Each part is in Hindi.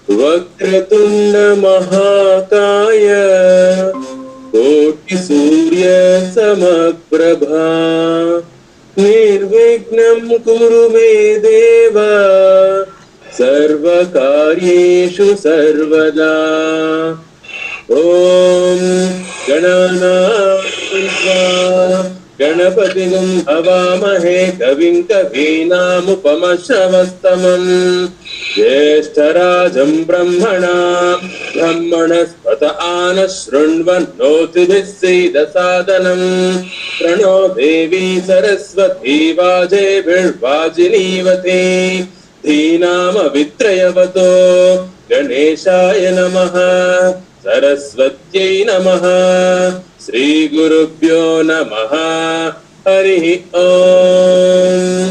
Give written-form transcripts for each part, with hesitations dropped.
वक्रतुंड महाकाय कोटि सूर्य समप्रभा निर्विघ्नं कुरु मे देव सर्वकार्येषु सर्वदा। ओम गणपतिं हवामहे कविं कवीनामुपमश्रवस्तमम् ज्येष्ठराजं ब्रह्मणस्पत आनः शृण्वन्नोतिभिः सीदसादनम् प्रणो देवी सरस्वती वाजेभिर्वाजिनीवती धीनामवित्रयवतो गणेशाय नमः सरस्वत्यै नमः श्रीगुरुभ्यो नमः हरिः ओम्।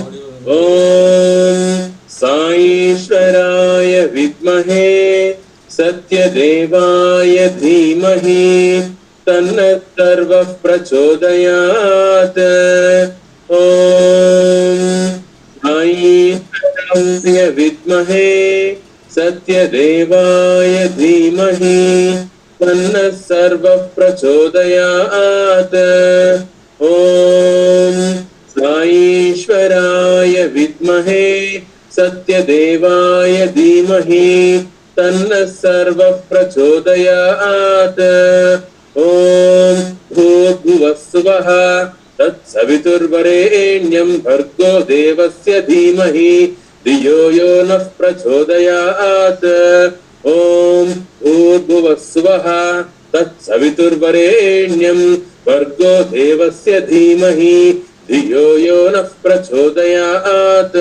ओम साईश्वराय विद्महे सत्यदेवाय धीमहि तन्नः सर्वः प्रचोदयात्। ओम साईश्वराय विद्महे सत्यदेवाय धीमहि तन्नः सर्वः प्रचोदयात्। ओम साईश्वराय विद्महे सत्यदेवाय धीमहि तन्नः सर्वः प्रचोदयात्। ओम भूर्भुवः स्वः तत्सवितुर्वरेण्यं भर्गो देवस्य धीमहि धियो यो नः प्रचोदयात्। ओम भूर्भुवः स्वः तत्सवितुर्वरेण्यं भर्गो देवस्य धीमहि धियो यो नः प्रचोदयात्।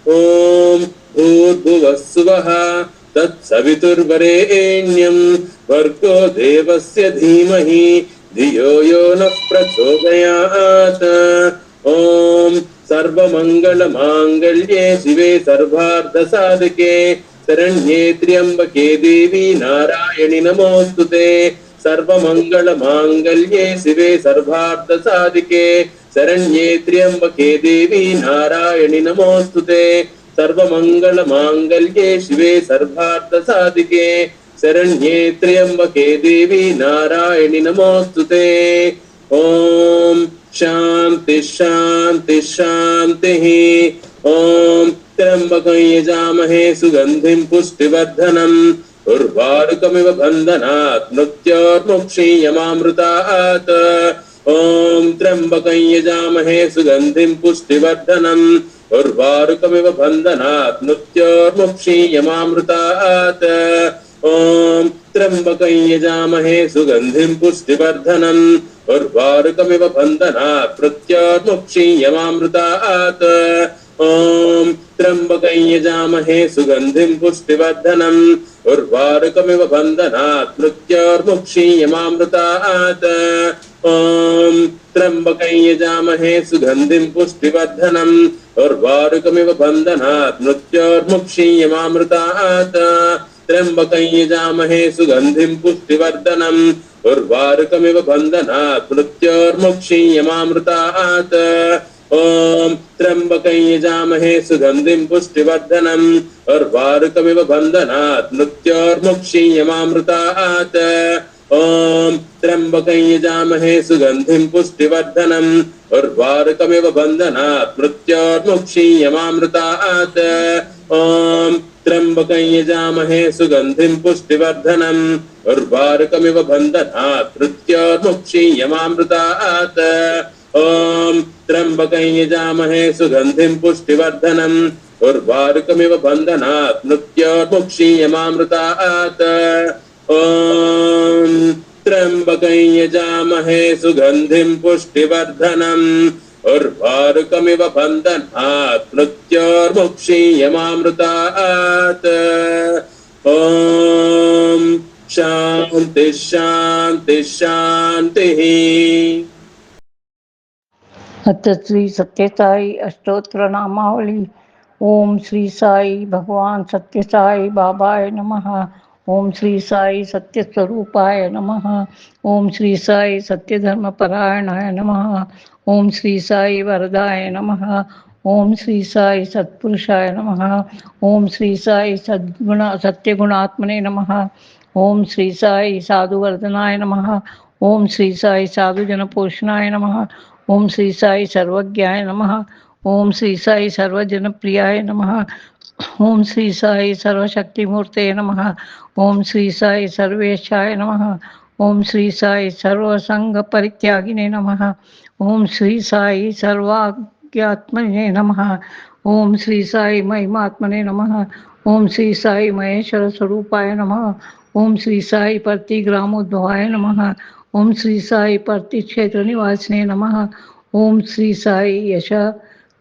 ओम भूर्भुवः स्वः तत्सवितुर्वरेण्यं भर्गो देवस्य धीमहि धियो यो नः प्रचोदयात्। ओम सर्वमंगलमांगल्ये शिवे सर्वार्थसाधके शरण्ये त्र्यंबके देवी नारायणि नमोस्तुते। सर्वमंगलमांगल्ये शिवे सर्वार्थसाधके शरण्ये त्र्यंबके देवी नारायणि नमोस्तुते। सर्वमंगलमांगल्ये शिवे सर्वार्थसाधके शरण्ये त्र्यंबके देवी नारायणि नमोस्तुते। ओम शांति शांति शांतिः। ओम त्र्यंबकं यजामहे सुगंधिं पुष्टिवर्धनम् उर्वारुकमिव बन्धनात् मृत्योर्मुक्षीयमामृतात्। ओम त्र्यंबकं यजामहे सुगंधिं पुष्टिवर्धनम् उर्वारुकमिव बन्धनात् मृत्योर्मुक्षीयमामृतात्। ओम त्र्यंबकं यजामहे सुगंधिं पुष्टिवर्धनम् उर्वारुकमिव बन्धनात् मृत्योर्मुक्षीयमामृतात्। ओम त्र्यंबकं यजामहे सुगंधिं पुष्टिवर्धनम् उर्वारुकमिव बन्धनात् मृत्योर्मुक्षीयमामृतात्। ओम त्र्यंबकं यजामहे सुगंधिं पुष्टिवर्धनम् उर्वारुकमिव बन्धनात् मृत्योर्मुक्षीयमामृतात्। त्र्यंबकं यजामहे सुगंधिं पुष्टिवर्धनम् उर्वारुकमिव बन्धनात् मृत्योर्मुक्षीयमामृतात्। ओम त्र्यंबकं यजामहे सुगंधिं पुष्टिवर्धनम् उर्वारुकमिव बन्धनात् मृत्योर्मुक्षीयमामृतात्। ओम त्र्यंबकं यजामहे सुगंधिं पुष्टिवर्धनम् उर्वारुकमिव बन्धनात् मृत्योर्मुक्षीयमामृतात्। ओम त्र्यंबकं यजामहे सुगंधिं पुष्टिवर्धनम् उर्वारुकमिव बन्धनात् मृत्योर्मुक्षीयमामृतात्। ओम त्र्यंबकं यजामहे सुगंधिं पुष्टिवर्धनम् उर्वारुकमिव बन्धनात् मृत्योर्मुक्षीयमामृतात्। ओम त्र्यंबकं यजामहे सुगंधिं पुष्टिवर्धनम् उर्वारुकमिव बन्धनात् मृत्योर्मुक्षीयमामृतात्। ओम शांति शांति शांतिः। अथ श्री सत्यसाई अष्टोत्तर नामावली। ओम श्री साई भगवान सत्य साई बाबाय नमः। ओम श्री साई सत्य स्वरूपाय नमः। ओम श्री साई सत्य धर्म परायणाय नमः। ओम श्री साई वरदाय नमः। ओम श्री साई सत्पुरुषाय नमः। ओम श्री साई सत्यगुणात्मने नमः। ओम श्री साई साधुवर्धनाय नमः। ओम श्री साई साधुजन पोषणाय नमः। ओम श्री साई सर्वज्ञाय नमः। ओम श्री साई सर्वजन प्रियाय नमः। ओम श्री साई सर्वशक्तिमूर्ते नमः। ओम श्री साई सर्वेशाय नमः। ओम श्री साई सर्वसंग परित्यागिने नमः। ओम श्री साई सर्वाज्ञात्मने नमः। ओम श्री साई महिमात्मने नमः। ओम श्री साई महेश्वर स्वरूपाय नमः। ओम श्री साई प्रतिग्रामोद्भवाय नमः। ओम श्री साई प्रतिक्षेत्र निवासिने नमः। ओम श्री साई यश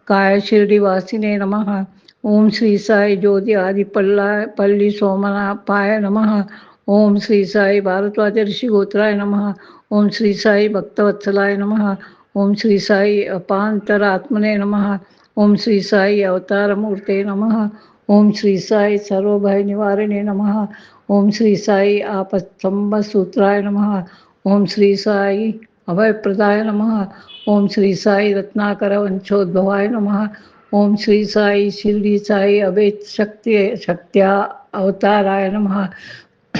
काय शिरडिवासिने नमः। ओम श्री साई ज्योति आदि पल्ली सोमनापाय नमः। ओम श्री साई भारद्वाज ऋषि गोत्राय नमः। ओम श्री साई भक्तवत्सलाय नमः। ओम श्री साई अपांतरात्मने नमः। ओम श्री साई अवतार मूर्ते नमः। ओम श्री साई सर्वभय निवारिणे नमः। ओम श्री साई आपस्तंभ सूत्राय नमः। ओम श्री साई अभयप्रदाय नमः। ओम श्री साई रत्नाकर वंशोद्भवाय नमः। ओम श्री साई शिरडी साई अभेद शक्त्या अवताराय नमः।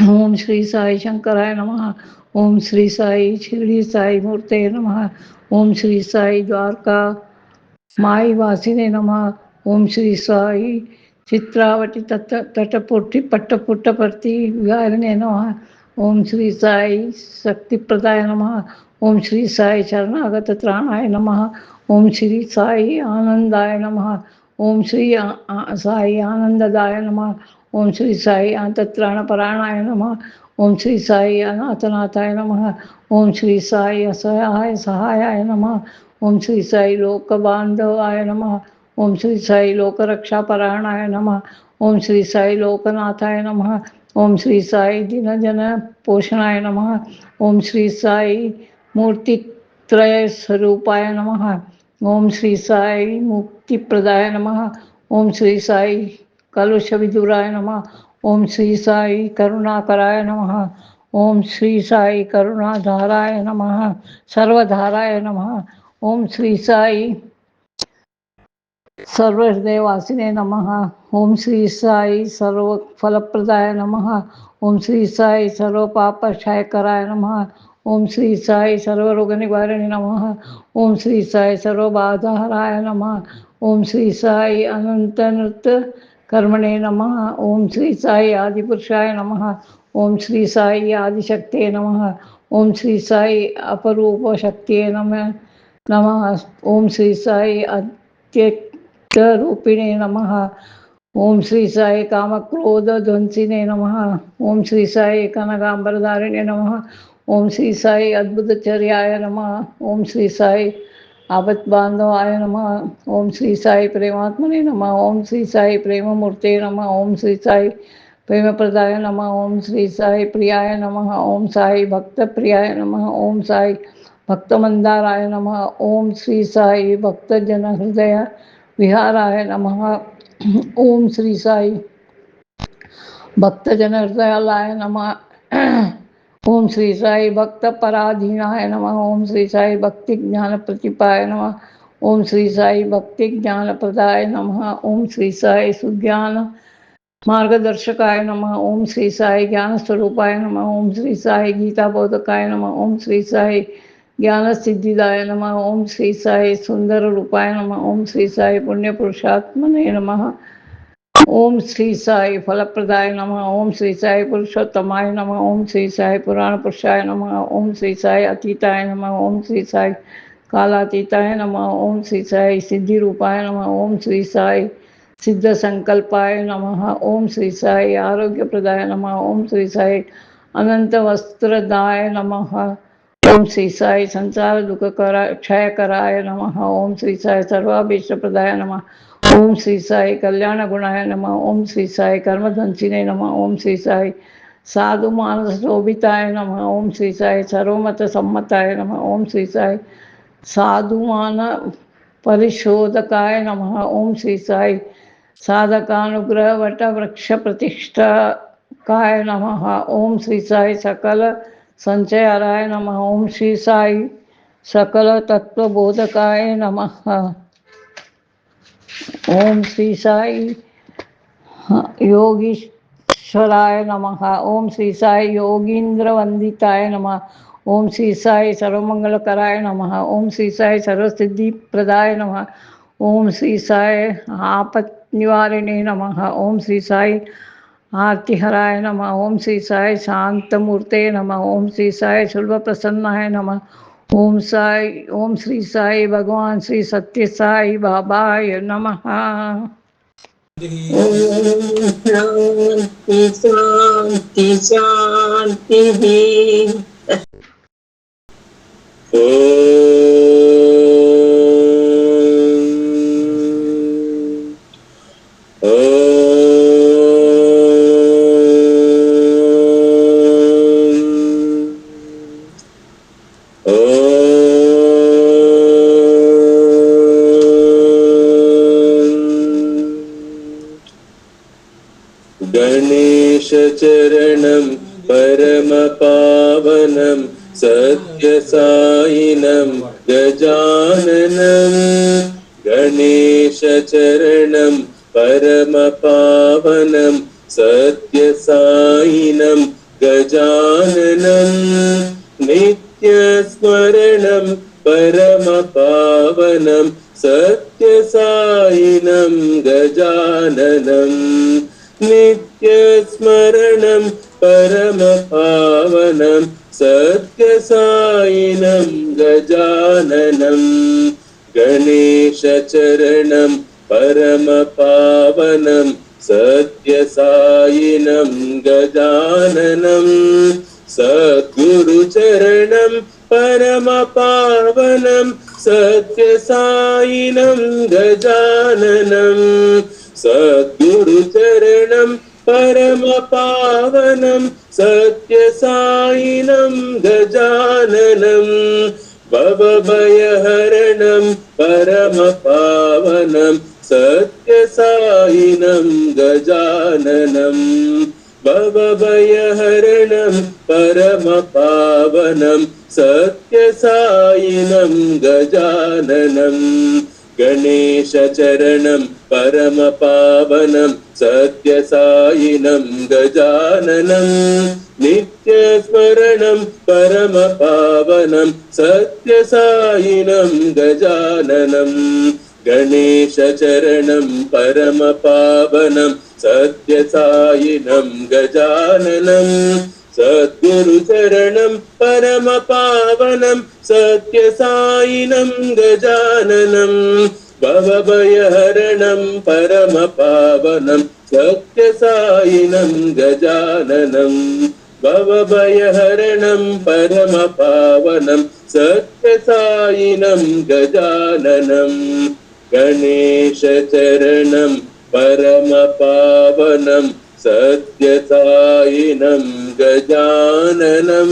ओम श्री साई शंकराय नमः। ओम श्री साई शिरडी साई मूर्ते नमः। ओम श्री साई द्वारका माई वासिने नमः। ओम श्री साई चित्रावटी तटपुटी पट्टपुट्टपर्ति विहारिणे नमः। ओम श्री साई शक्तिप्रदाय नमः। ओम श्री साई शरणागत त्राणाय नमः। ओम श्री साई आनंदाय नमः। ओम श्री साई आनंददाय नमः। ओम श्री साई अंतत्राणपरायणाय नमः। ओम श्री साई अनाथनाथाय नमः। ओम श्री साई असहाय सहायाय नमः। ओम श्री साई लोक बांधवाय नमः। ओम श्री साई लोकरक्षा परायणाय नमः। ओम श्री साई लोकनाथाय नमः। ओम श्री साई दीनजन पोषणाय नमः। ओम श्री साई मूर्तित्रय स्वरूपाय नमः। ओम श्री साई मुक्तिप्रदाय नमः। ओम श्री साई कलुष विदुराय नमः। ओम श्री साई करुणाकराय नमः। ओम श्री साई करुणाधाराय नमः सर्वधाराय नमः। ओम श्री साई सर्वहृदयवासिने नमः। ओम श्री साई सर्वफलप्रदाय नमः। ओम श्री साई सर्वपापक्षयकराय नमः। ओम श्री साई सर्वरोगनिवारिणे नमः। ओम श्री साई सर्वबाधाहराय नमः। ओम श्री साई अनंतनृत्य कर्मणे नमः। ओम श्री साई आदिपुरुषाय नमः। ओम श्री साई आदिशक्ते नमः। ओम श्री साई अपरूप शक्तिये नमः। ओम श्री साई अत्यक्तरूपिणे नमः। ओम श्री साई कामक्रोध ध्वंसिने नमः। ओम श्री साई कनकांबरधारिणे नमः। ओम श्री साई अद्भुतचर्याय नमः। ओम श्री साई आपद्बांधवाय नमः। ओम श्री साई प्रेमात्मने नमः। ओम श्री साई प्रेममूर्ते नमः। ओम श्री साई प्रेमप्रदाय नमः। ओम श्री साई प्रियाय नमः। ओम साई भक्तप्रियाय नमः। ओम साई भक्तमंदाराय नमः। ओम श्री साई भक्तजन हृदय विहाराय नमः। ओम श्री साई भक्तजन हृदयालय नमः। ओम श्री साई भक्त पराधीनाय नमः। ओम श्री साई भक्ति ज्ञान प्रतिपाय नमः। ओम श्री साई भक्ति ज्ञान प्रदाय नमः। ओम श्री साई सुज्ञान मार्गदर्शकाय नमः। ओम श्री साई ज्ञान स्वरूपाय नमः। ओम श्री साई गीता बोधकाय नमः। ओम श्री साई ज्ञान सिद्धिदाय नमः। ओम श्री साई सुंदर रूपाय नमः। ओम श्री साई पुण्य पुरुषात्मने नमः। ओम श्री साई फलप्रदाय नमः। ओम श्री साई पुरुषोत्तमाय नमः। ओम श्री साई पुराण पुरुषाय नमः। ओम श्री साई अतीताय नमः। ओम श्री साई कालातीताय नमः। ओम श्री साई सिद्धि रूपाय नमः। ओम श्री साई सिद्ध संकल्पाय नमः। ओम श्री साई आरोग्य प्रदाय नमः। ओम श्री साई अनंत वस्त्रदाय नमः। ओम श्री साई संसार दुख क्षय कराय नमः। ओम श्री साई सर्वाभीष्ट प्रदाय नमः। ओम श्री साई कल्याण गुणाय नमः। ओम श्री साई कर्मधंसिने नमः। ओम श्री साई साधु मानस शोभिताय नमः। ओम श्री साई सर्वमत सम्मताय नमः। ओम श्री साई साधुमान परिशोधकाय नमः। ओम श्री साई साधकानुग्रह वट वृक्ष प्रतिष्ठाकाय नमः। ओम श्री साई सकल संचयाराय नमः। ओम श्री साई सकल तत्वबोधकाय नमः। ओम श्री साई योगीश्वराय नमः। ओम श्री साई योगींद्र वंदिताय नमः। ओम श्री साई सर्वमंगलकराय नमः। ओम श्री साई सर्वसिद्धि प्रदाय नमः। ओम श्री साई आपत् निवारिणे नमः। ओम श्री साई आरतिहराय नमः। ओम श्री साई शांतमूर्ते नमः। ओम श्री साई शुल्भ प्रसन्नाय नमः। ओम श्री साई भगवान श्री सत्य साई बाबाय नमः। ओम शांति शांति शांति। गणेश चरणं परम पावनं सत्य साईनं गजाननं। गणेश चरणं परम पावनं सत्य साईनं गजाननं। नित्य स्मरणं परम पावनं सत्य साईनं गजाननं। नित्य स्मरणं परम पावनं सत्य साईनं गजाननं। गणेश चरणं परम पावनं सत्य साईनं गजाननं। सद्गुरु चरणं परम पावनं सत्य साईनं गजाननं। सद्गुरु चरणं परम पावनं सत्य साईनं गजाननं। भवभयहरणं परम पावनं सत्य साईनं गजाननं। भवभयहरणं परम पावनं सत्य साईनं गजाननं। गणेश चरणं परम पावनं सत्य साईनं गजाननं। नित्य स्मरणं परम पावनं सत्य साईनं गजाननं। गणेश चरणं परम पावनं सत्य साईनं गजाननं। सद्गुरु चरणं परम पावनं सत्य साईनं गजाननं। भवभयहरणं परम पावनं सत्य साईनं गजाननं। भवभयहरणं परम पावनं सत्य साईनं गजाननं। गणेश चरणं परम पावनं सत्य साईनं गजाननं।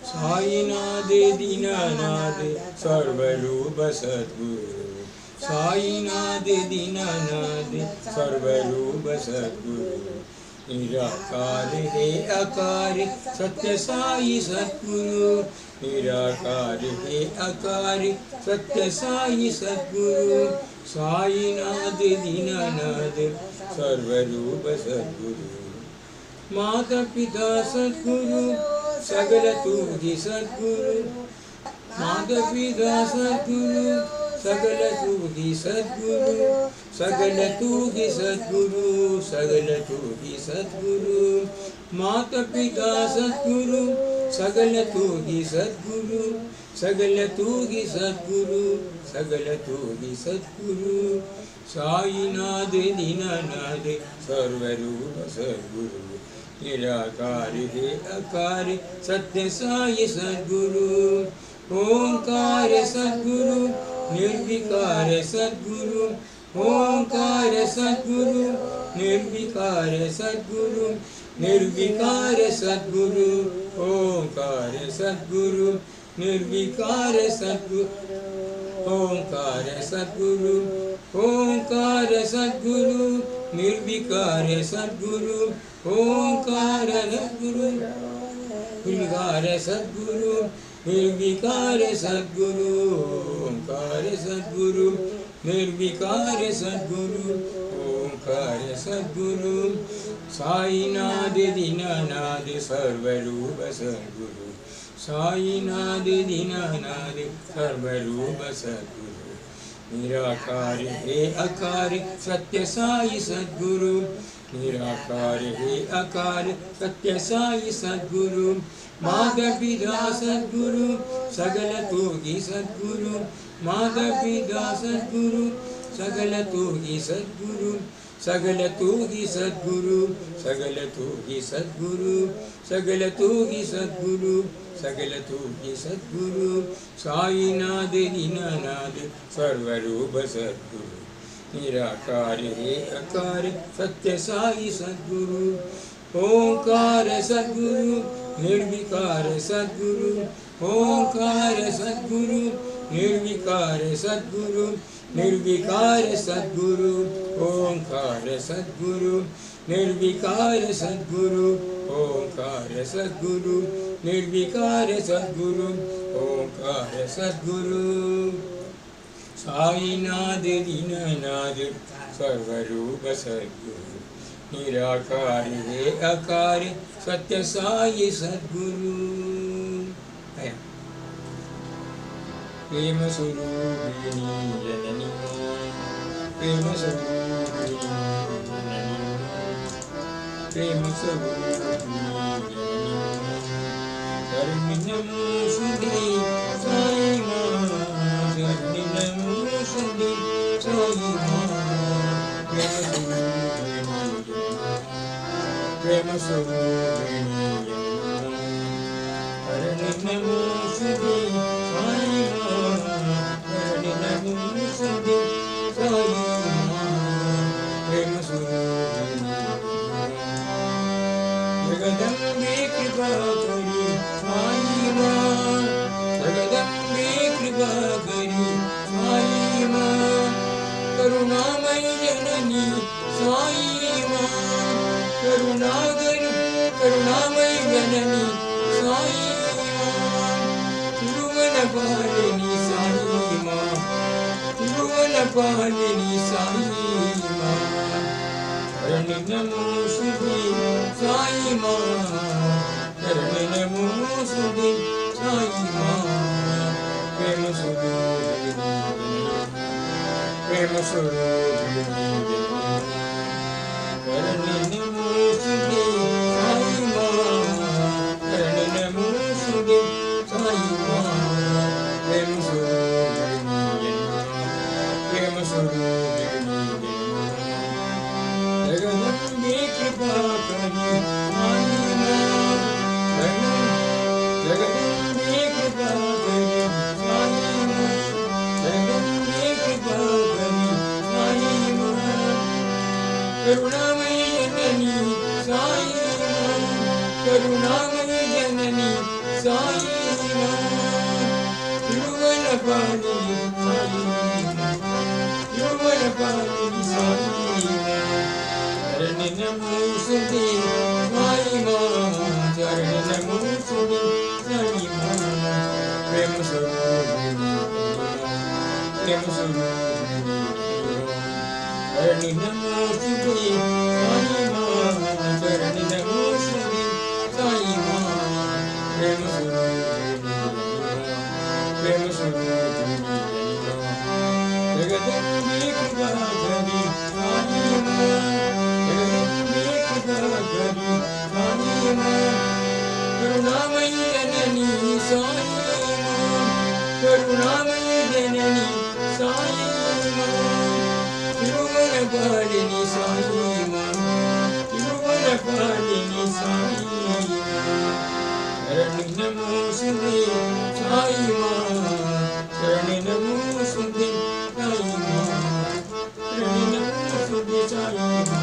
साईनाथ दीनानाथ सर्वरूप सद्गुरु। साईनाथ दीनानाथ सर्वरूप सद्गुरु। निराकार है आकार सत्य साई सद्गुरु। निराकार है आकार सत्य साई सद्गुरु। साईनाथ दीनानाथ सर्वरूप सद्गुरु। माता पिता सद्गुरु सगल तुझी सद्गुरु। माता पिता सद्गुरु सगल तुझी सद्गुरु। सगल तुझी सद्गुरु सगल तुझी सद्गुरु। माता पिता सद्गुरु सगल तुझी सद्गुरु। सगल तुझी सद्गुरु सगल तुझी सद्गुरु। साईनाथ दीनानाथ सर्वरूप सद्गुरु। निराकार है आकार सत्य साई सद्गुरु। ओंकार सद्गुरु निर्विकार सद्गुरु। ओंकार सद्गुरु निर्विकार सद्गुरु। निर्विकार सद्गुरु ओंकार सद्गुरु। निर्विकार सद्गुरु ओंकार सद्गुरु ओंकार सद्गुरु निर्विकार सद्गुरु ओंकार सद्गुरु निर्विकार सद्गुरु निर्विकार सद्गुरु ओंकार सद्गुरु निर्विकार सद्गुरु ओंकार सद्गुरु साईनाथ दीनानाथ सर्वरूप सद्गुरु साईनाथ दीनानाथ सर्वरूप सद्गुरु निराकार हे अकार सत्य साई सद्गुरु निराकार हे अकार सत्य साई सद्गुरु माता पिता सद्गुरु सगल तोगी सद्गुरु माता पिता सद्गुरु सगल तोगी सद्गुरु सगल तोगी सद्गुरु सगल तोगी सद्गुरु सगल तोगी सद्गुरु सगल तोगी सद्गुरु साईनाथ दीनानाथ सर्वरूप सद्गुरु निराकार हे अकार सत्य साई सद्गुरु ओंकार सद्गुरु निर्विकार सद्गुरु ओंकार सद्गुरु निर्विकार सद्गुरु निर्विकार सद्गुरु ओंकार सद्गुरु निर्विकार सद्गुरु ओंकार सद्गुरु निर्विकार सद्गुरु ओंकार सद्गुरु साईनाथ दीनानाथ सर्वरूप सद्गुरु निराकार हे अकार सत्य साई सद्गुरु प्रेम स्वरूपिणी जननी प्रेम स्वरूपिणी जननी प्रेम स्वरूपिणी जननी शरणि नमोस्तुते साई मां शरणि नमोस्तुते साई मां प्रेम स्वरूपिणी शरणि नमोस्तुते साई मां शरणि नमोस्तुते साई मां प्रेम स्वरूपिणी जगदम्बे कृपा करी साई मां जगदम्बे कृपा करी साई मां करुणामयी जननी साई मां करुणामयी जननी साई मां तिरुवनपालिनी साई मां तिरुवनपालिनी साई मां शरणि नमोस्तुते साई मां शरणि नमोस्तुते साई मां प्रेम स्वरूपिणी प्रेम स्वरूपिणी शरणि नमोस्तुते साई मां शरणि नमोस्तुते साई मां प्रेम स्वरूपिणी प्रेम स्वरूपिणी जगदम्बे कृपा करी साई मां जगदम्बे कृपा करी साई मां जगदम्बे कृपा करी साई मां करुणामयी जननी साई मां करुणामयी जननी साई मां तिरुवनपालिनी साई मां तिरुवनपालिनी साई मां शरणि नमोस्तुते साई मां शरणि नमोस्तुते साई मां प्रेम स्वरूपिणी प्रेम स्वरूपिणी शरणि नमोस्तुते साई मां शरणि नमोस्तुते साई मां प्रेम स्वरूपिणी प्रेम स्वरूपिणी जगदम्बे कृपा करी साई मां जगदम्बे कृपा करी साई मां करुणामयी जननी साई मां करुणामयी जननी साई मां तिरुवनपालिनी साई मां तिरुवनपालिनी साई मां शरणि नमोस्तुते साई मां शरणि नमोस्तुते साई मां शरणि नमोस्तुते साई मां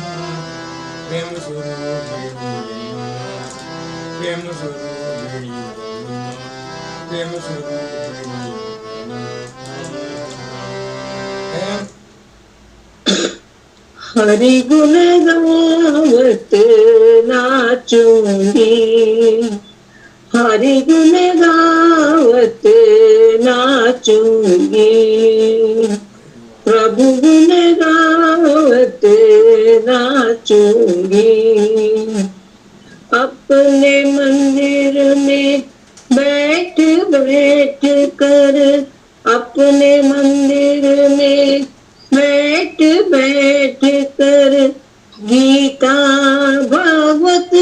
प्रेम स्वरूपिणी प्रेम स्वरूपिणी प्रेम स्वरूप हरि गुण गावत नाचूंगी, हरि गुण गावत नाचूंगी, प्रभु गुण गावत नाचूंगी। अपने मंदिर में बैठ बैठ कर, अपने मंदिर में बैठ बैठ कर गीता भागवत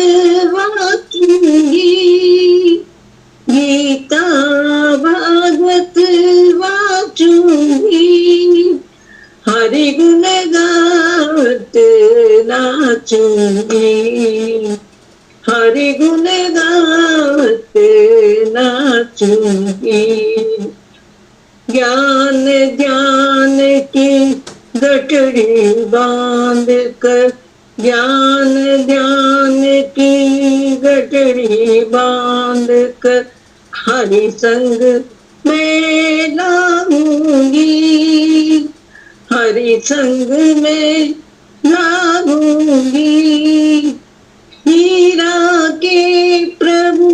वाचूंगी, गीता भागवत वाचूंगी, हरि गुण गावत नाचूंगी, हरि गुण गावत नाचूंगी। ज्ञान ध्यान की गठड़ी बांध कर, ज्ञान ध्यान की गठड़ी बांध कर हरि संग में लागूंगी, हरि संग में लागूंगी। हीरा के प्रभु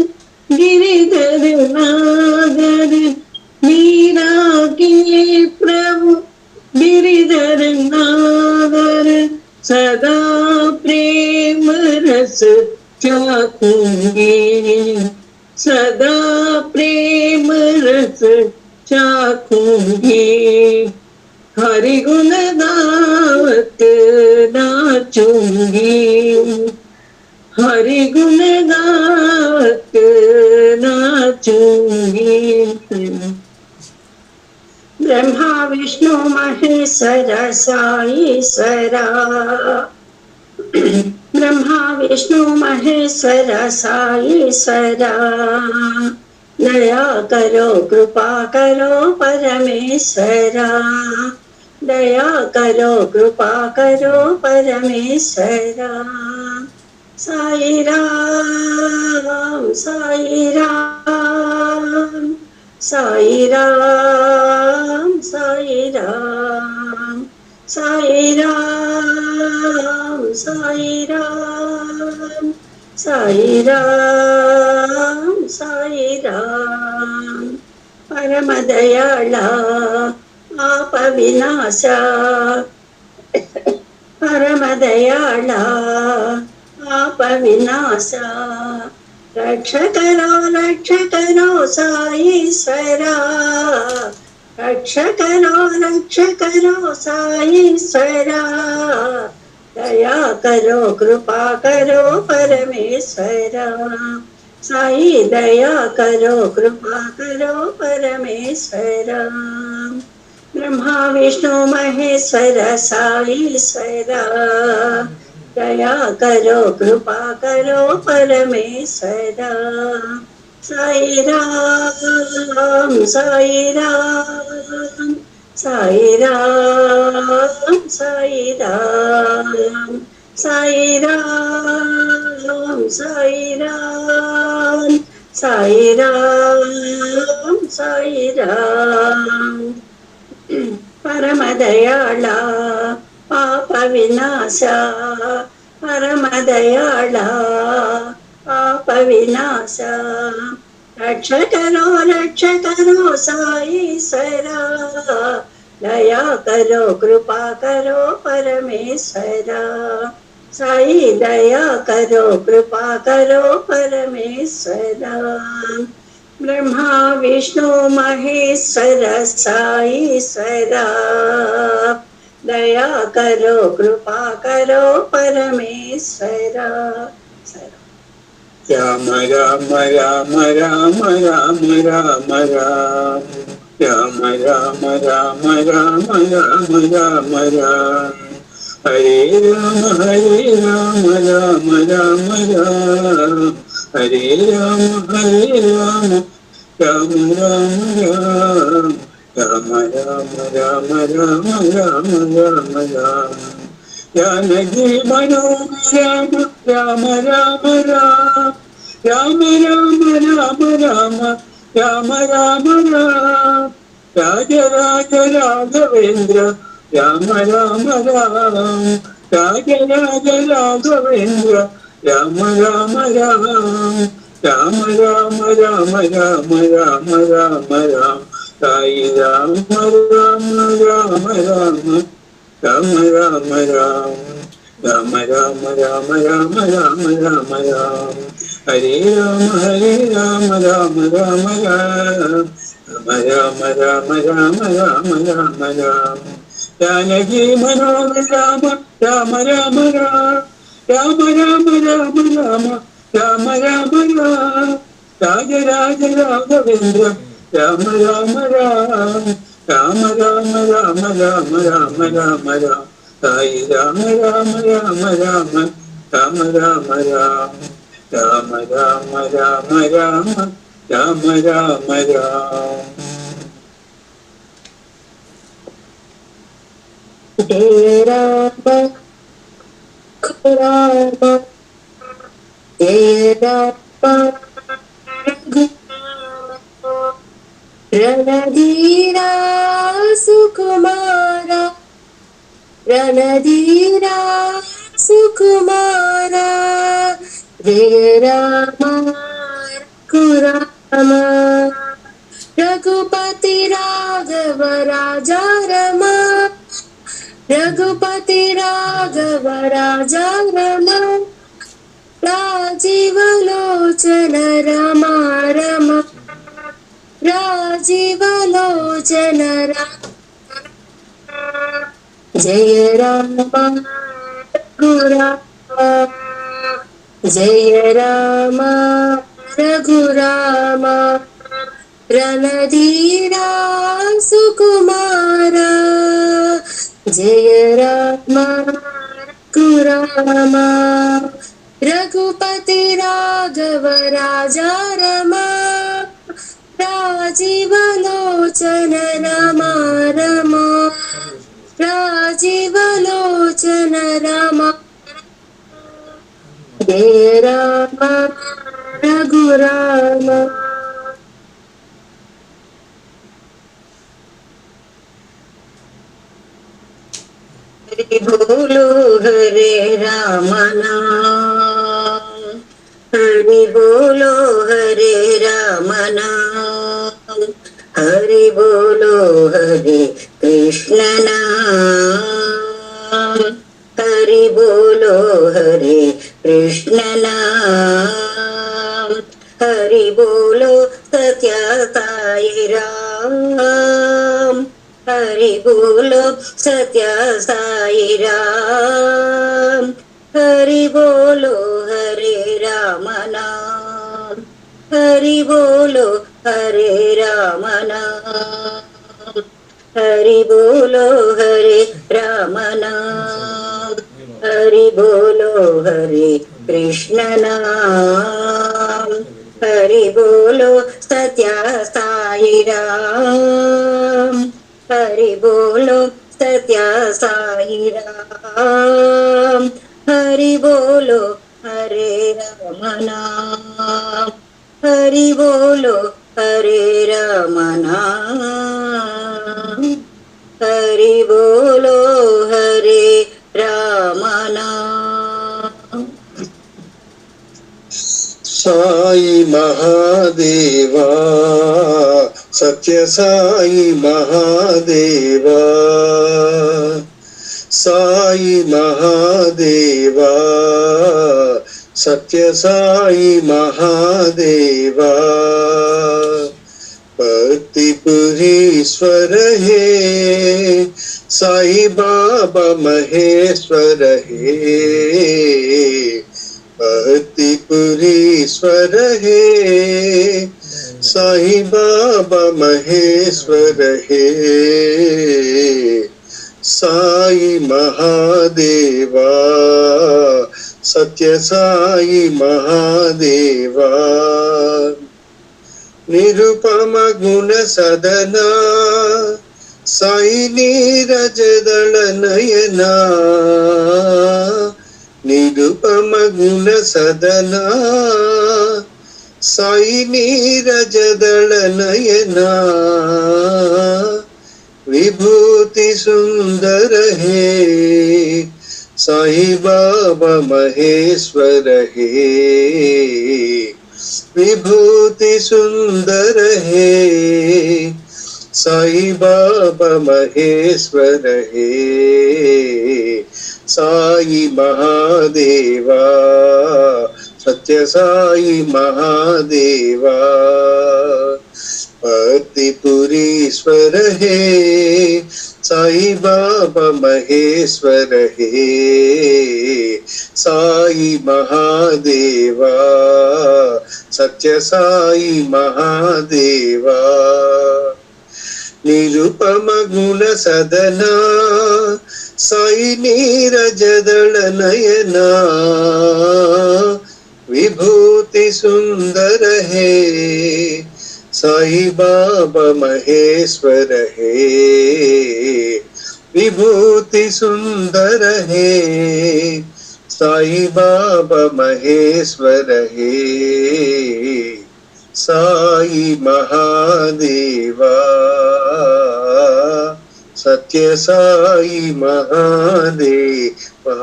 गिरिधर नागर, मीरा के प्रभु गिरिधर नागर, सदा प्रेम रस चाखूंगी, सदा प्रेम रस चाखूंगी, हरि गुण गावत नाचूंगी, हरि गुण गावत नाचूंगी। ब्रह्मा विष्णु महेश्वर साईश्वरा, ब्रह्मा विष्णु महेश्वर साईश्वरा, दया करो कृपा करो परमेश्वरा, दया करो कृपा करो परमेश्वरा। साई राम साई राम, साई राम साई राम, साई राम साई राम, साई राम साई राम। परम दयाला आप विनाशा, परम दयाला आप विनाशा, रक्ष करो साईश्वरा, रक्ष करो साईश्वरा, दया करो कृपा करो परमेश्वरा, साई दया करो कृपा करो परमेश्वरा। ब्रह्मा विष्णु महेश्वर साईश्वरा, दया करो कृपा करो परमेश्वरा। साई राम साई राम, साई राम साई राम, साई राम साई राम, साई राम साई राम। परम दयाला पाप विनाशा, परम दयाला पाप विनाशा, रक्ष करो साईश्वरा, दया करो कृपा करो परमेश्वरा, साई दया करो कृपा करो परमेश्वरा। ब्रह्मा विष्णु महेश्वर साईश्वरा, दया करो कृपा करो परमेश्वरा। राम राम राम राम राम राम राम, राम राम राम राम राम राम राम, हरे राम राम राम राम, हरे राम राम राम राम, राम राम राम राम राम राम राम। जानकी मनोरम राम राम राम, राम राम राम राम, రామ రామ రామ రాజరాజ రాఘవేంద్ర రామ రామ రామ రాజరాజ రాఘవేంద్ర రామ రామ రామ రామ రామ రామ రామ రామ రామ రామ సాయి రామ రామ రామ రామ రామ రామ రామ రామ రామ రామ రామ రామ రామ రామ హరే రామ రామ రామ రామ రామ రామ రామ రామ రామ రామ జానకి మనోహర రామ రామ రామ రామ రామ రామ రామ రామ రామ రామ రాజరాజ రాఘవేంద్ర రామ రామ రామ రామ రామ రామ రామ రామ రామ రామ సాయి రామ రామ రామ రామ రామ రామ రామ రామ రామ రామ రామ రామ రామ రామ జయ రామ రామ జయ రామ రణధీరా సుకుమార రణధీరా సుకుమార జయ రామ రఘురామ రఘుపతి రాఘవ రాజా రమ రఘుపతి రాఘవ రాజా రమ రాజీవలోచన రమ రమ రాజీవలోచన రమ జయ రామ రఘురామ జయ రామ రఘురామ రణధీరా సుకుమార జయ రామ రఘురామ రఘుపతి రాఘవ రాజా రమ రాజీవలోచన రమ రమ రాజీవలోచన రమ జయ రామ రఘురామ हरि बोलो हरे राम नाम हरि बोलो हरे राम नाम हरि बोलो हरे कृष्ण नाम हरि बोलो हरे कृष्ण नाम हरि बोलो सत्य साई राम हरि बोलो सत्य साई राम हरि बोलो हरे राम नाम हरि बोलो हरे राम नाम हरि बोलो हरे राम नाम हरि बोलो हरे कृष्ण नाम हरि बोलो सत्य साई राम हरि बोलो सत्य साई राम हरि बोलो हरे राम नाम हरि बोलो हरे राम नाम हरि बोलो हरे राम नाम साई महादेवा सत्य साई महादेवा साई महादेवा सत्य साई महादेवा भक्तिपुरीश्वर हे साई बाबा महेश्वर हे भक्तिपुरीश्वर हे साई बाबा महेश्वर हे साई महादेवा सत्य साई महादेवा निरुपम गुण सदना साई नीरज दल नयना निरुपम गुण सदना साई नीरजदल नयना विभूति सुंदर है साई बाबा महेश्वर है विभूति सुंदर है साई बाबा महेश्वर है साई महादेवा सत्य साई महादेवा भक्तिपुरीश्वर है साई बाबा महेश्वर है साई महादेवा सत्य साई महादेवा निरुपम गुण सदना साई नीरजदल नयना विभूति सुंदर है साई बाबा महेश्वर है विभूति सुंदर है साई बाबा महेश्वर है साई महादेवा सत्य साई महादेवा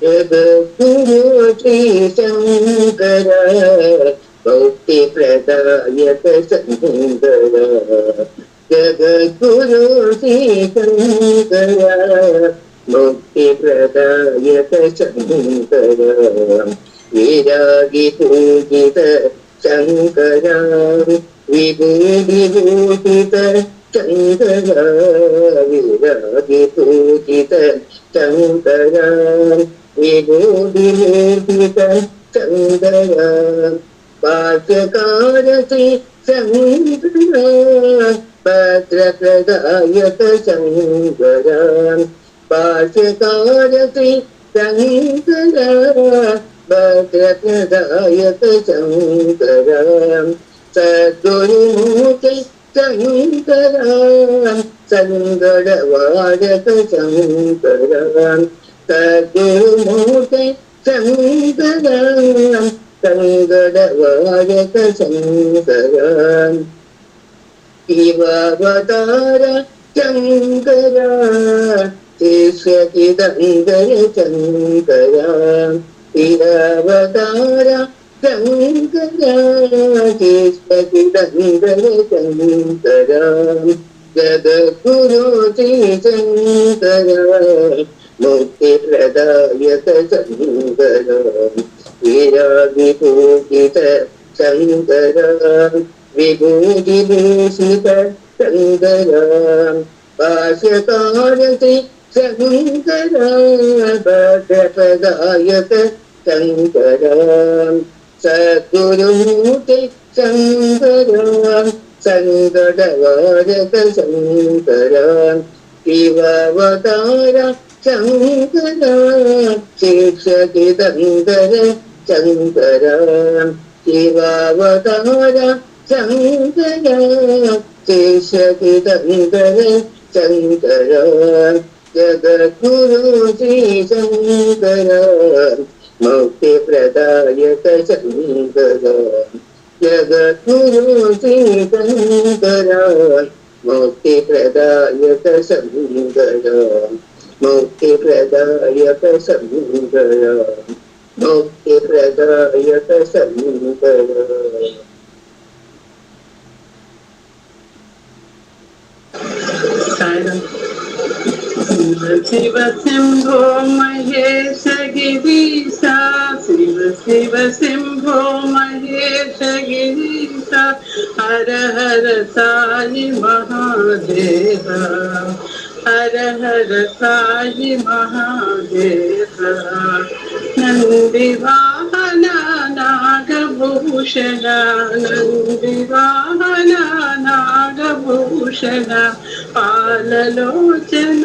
जगद्गुरु श्री शंकर भक्ति प्रदायक शंकर जगद्गुरु श्री शंकर मुक्ति प्रदायक शंकर विरागी पूजित शंकर विभूतिभूषित शंकर विरागी पूजित शंकर विभूतिभूषित शंकर पार्श्वकार श्री शंकर पत्र प्रदायक शंकर पार्श्वकार श्री शंकर पत्र प्रदायक शंकर सद्गुरुमूर्ति शंकर संगड़वादक शंकर सद्गुरुमूर्ति शंकर संगड़वादक शंकर शिवावतार शंकर शिष्यचिदंगर शंकर शिवावतार शंकर शिष्यचिदंगर शंकर जगद्गुरु श्री शंकर मुक्ति प्रदायक शंकर विरागिपूजित शंकर विभूतिभूषित शंकर पार्श्वकार श्री शंकर भद्रप्रदायक शंकर सद्गुरुमूर्ति शंकर संगड़वादक शंकर शिवावतार शंकर शिष्यचिदंगर शंकर शिवावतार शंकर शिष्यचिदंगर शंकर जगद्गुरु श्री शंकर मुक्ति प्रदायक शंकर जगद्गुरु श्री शंकर मुक्ति प्रदायक शंकर मुक्ति प्रदायक शंकर मुक्ति प्रदायक शंकर शिव शंभो महेश गिरीशा शिव शिव शंभो महेश गिरीशा हर हर साई महादेव हर हर साई महादेव नंदी वाहन नागभूषण नंदी वाहन नागभूषण पाललोचन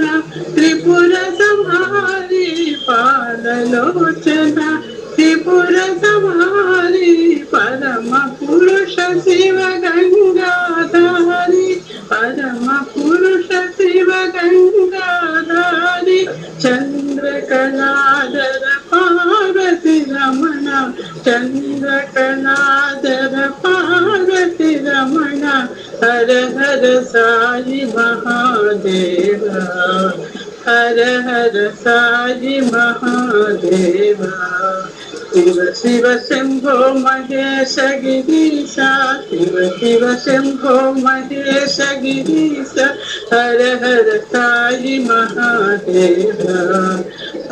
त्रिपुर संहारी पाललोचन त्रिपुर संहारी परम पुरुष शिव गंगाधारी परम पुरुष शिव गंगाधारी चंद्र चंद्रकलाधर पार्वती रमण हर हर साई महादेव हर हर साई महादेव शिव शिव शंभो महेश गिरीश शिव शिव शंभो महेश गिरीश हर हर साई महादेव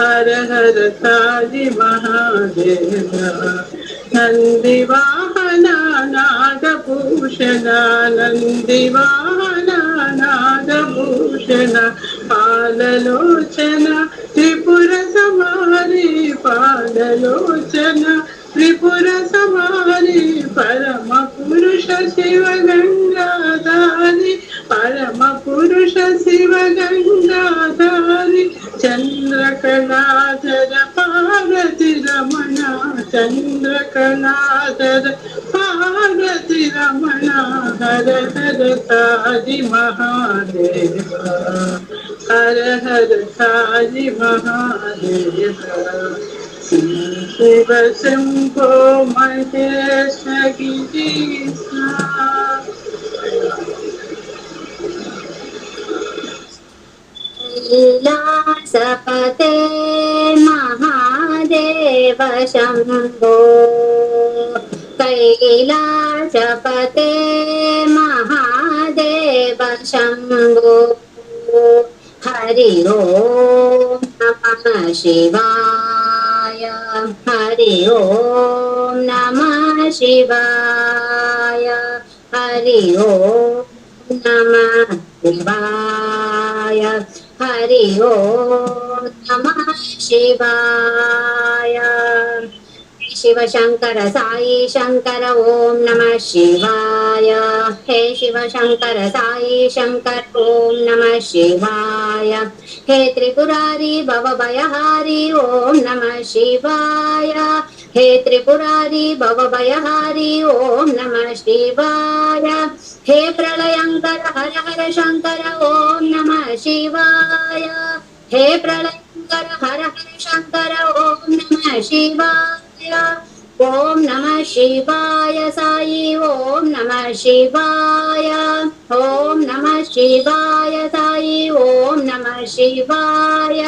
हर हर साई महादेव नंदिवाहना नागभूषण नंदिवाहना नागभूषण पाललोचन त्रिपुर समारी पाललोचन त्रिपुर समारी परम पुरुष शिव गंगाधारी परम पुरुष शिव गंगाधारी चंद्रकलाधर पार्वती रमण चंद्रकलाधर पार्वती रमण हर हर साई महादेव हर हर साई महादेव शिव शंभो महेश गिरीश कैलासपते महादेव शंभो कैलासपते महादेव शंभो हरि ओम नमः शिवाय हरि ओम नमः शिवाय हरि ओम नमः शिवाय हरि ओम नमः शिवाय शिव शंकर साई शंकर ओम नमः शिवाय हे शिव शंकर साई शंकर ओम नमः शिवाय हे त्रिपुरारी भवभयहारी ओम नमः शिवाय हे त्रिपुरारी भवभयहारी ओम नमः शिवाय हे प्रलयंकर हर हर शंकर ओम नमः शिवाय हे प्रलयंकर हर हर शंकर ओम नमः शिवाय ओम नमः शिवाय साई ओम नमः शिवाय ओम नमः शिवाय साई ओम नमः शिवाय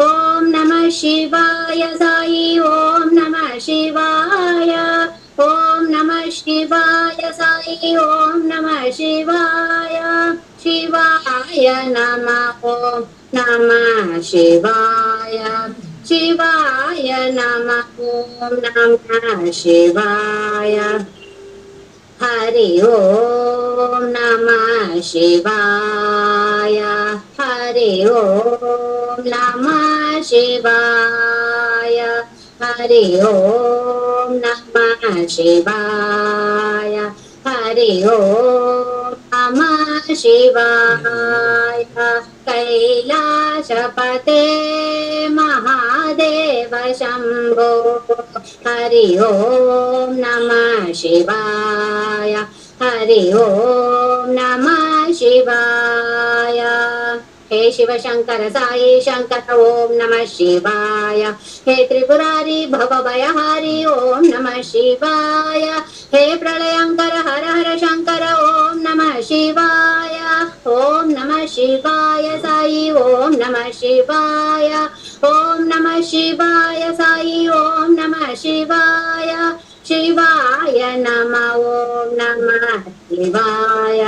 ओम नमः शिवाय साई ओम नमः शिवाय ओम नमः शिवाय साई ओम नमः शिवाय शिवाय नमः ओम नमः शिवाय शिवाय नमः ओम नमः शिवाय हरि ओम नमः शिवाय हरि ओम नमः शिवाय हरि ओम नमः शिवाय हरि ओम नमः शिवाय कैलासपते महादेव शंभो हरि ओम नमः शिवाय हरि ओम नमः शिवाय हे शिव शंकर साई शंकर ओम नमः शिवाय हे त्रिपुरारी भवभयहारी ओम नमः शिवाय हे प्रलयंकर हर हर शंकर ओम नमः शिवाय ओम नमः शिवाय साई ओम नमः शिवाय ओम नमः शिवाय साई ओम नमः शिवाय शिवाय नमः ओम नमः शिवाय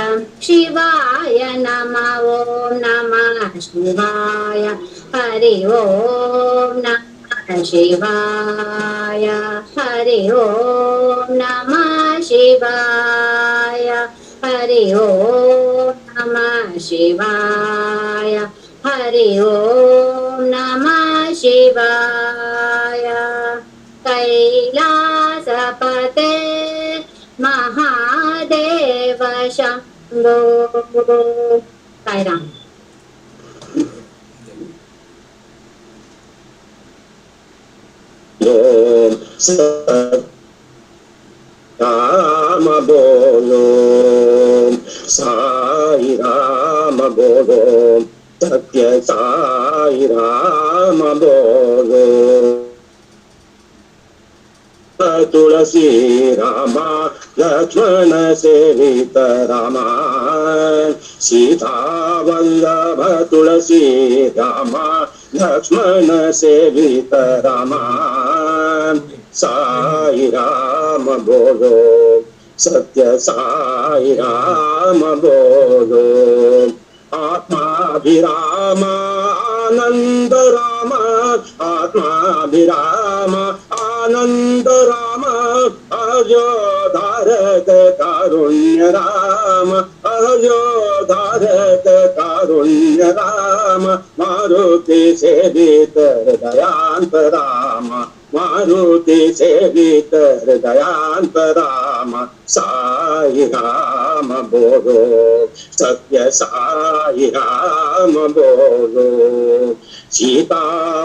शिवाय नमः ओम नमः शिवाय हरि ओम नमः शिवाय हरि ओम नमः शिवाय हरि ओम नमः शिवाय हरि ओम नमः शिवाय कैलासपते महादेव शंभो साईराम ओम राम बोलो साई राम बोलो सत्य साई राम बोलो तुलसी रामा लक्ष्मण सेवित रामा सीता वल्लभ तुलसी रामा लक्ष्मण सेवित रामा साई राम बोलो सत्य साई राम बोलो आत्माभिराम आनंद राम आत्माभिराम आनंद राम अयोधारक कारुण्य राम अयोधारक कारुण्य राम मारुति सेवित हृदयांत राम मारुति सेवित हृदयांत राम साई राम बोलो सत्य साई राम बोलो सीता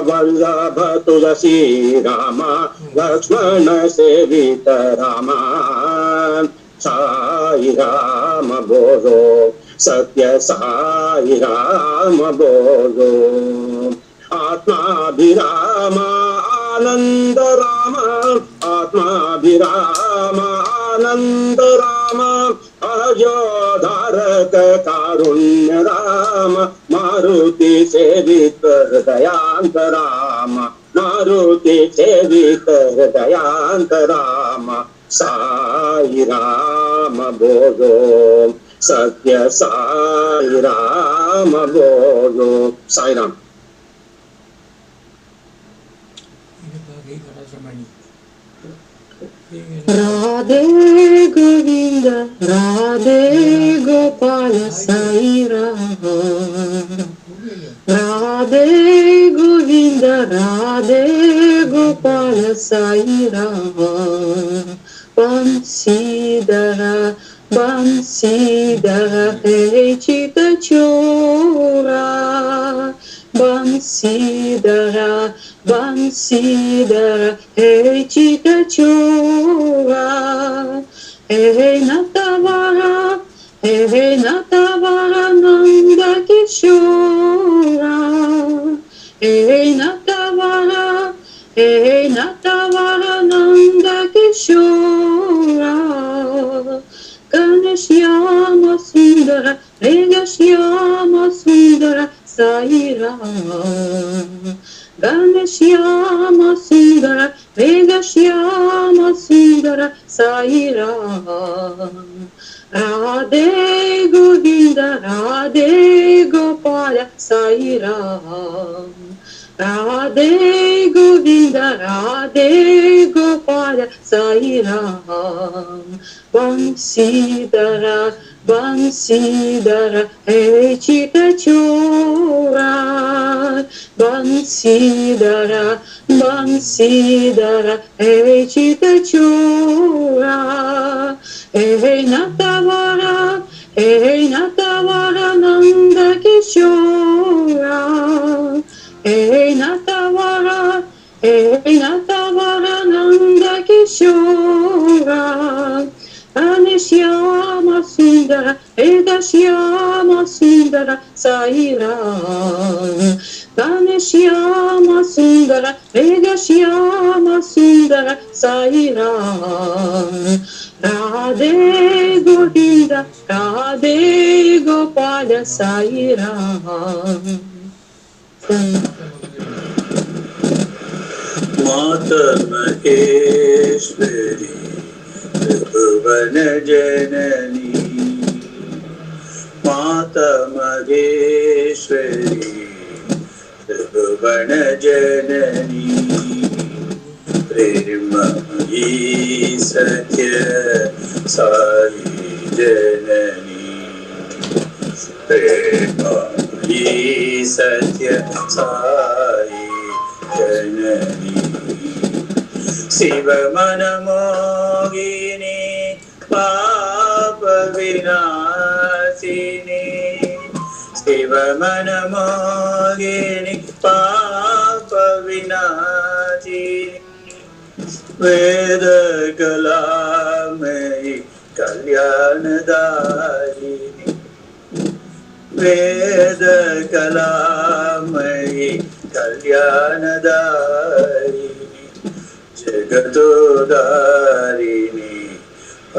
वल्लभ तुलसी राम लक्ष्मण सेवित राम साई राम बोलो सत्य साई राम बोलो आत्माभिराम आनंद राम आत्माभिराम आनंद राम अयोधारक कारुण्य राम मारुति सेवित हृदयांत राम मारुति सेवित हृदयांत राम साई राम बोलो सत्य साई राम बोलो साई राम राधे गोविंद राधे गोपाल साई राम राधे गोविंद राधे गोपाल साई राम बंसीधर बंसीधर हे चित चोरा बंसीधर बंसीधर हे चित चोरा हे नटवरा नंद किशोरा हे नटवरा नंद किशोरा घनश्याम सुंदर मेघश्याम सुंदर साई राम घनश्याम सुंदर मेघश्याम सुंदर साई राम राधे गोविंद राधे गोपाल साई राम राधे गोविंद राधे गोपाल साई राम बंसीधर बंसीधर हे चित चोरा बंसीधर बंसीधर हे चित चोरा हे नटवरा नंद किशोरा हे नटवरा नंद किशोरा घनश्याम सुंदर मेघश्याम सुंदर साई राम घनश्याम सुंदर मेघश्याम सुंदर साई राम राधे गोविंद राधे गोपाल साई राम माता महेश्वरी त्रिभुवन जननी माता महेश्वरी त्रिभुवन जननी प्रेमयी सत्य साई जननी प्रेमयी सत्य साई जननी शिव मन मोगिनी पाप विनाशिनी शिव मन मोगिनी पाप विनाशिनी वेद कलामयी कल्याणदायिनी वेद कलामयी कल्याणदायिनी जगतोदारिणी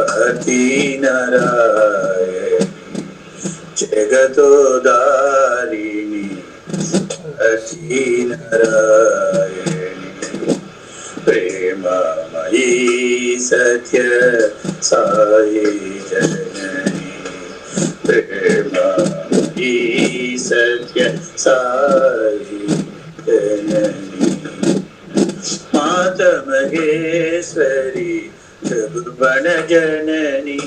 अति नारायणी जगतोदारिणी अति नारायणी प्रेममयी सत्य साई जननी प्रेममयी सत्य साई जननी माता महेश्वरी त्रिभुवन जननी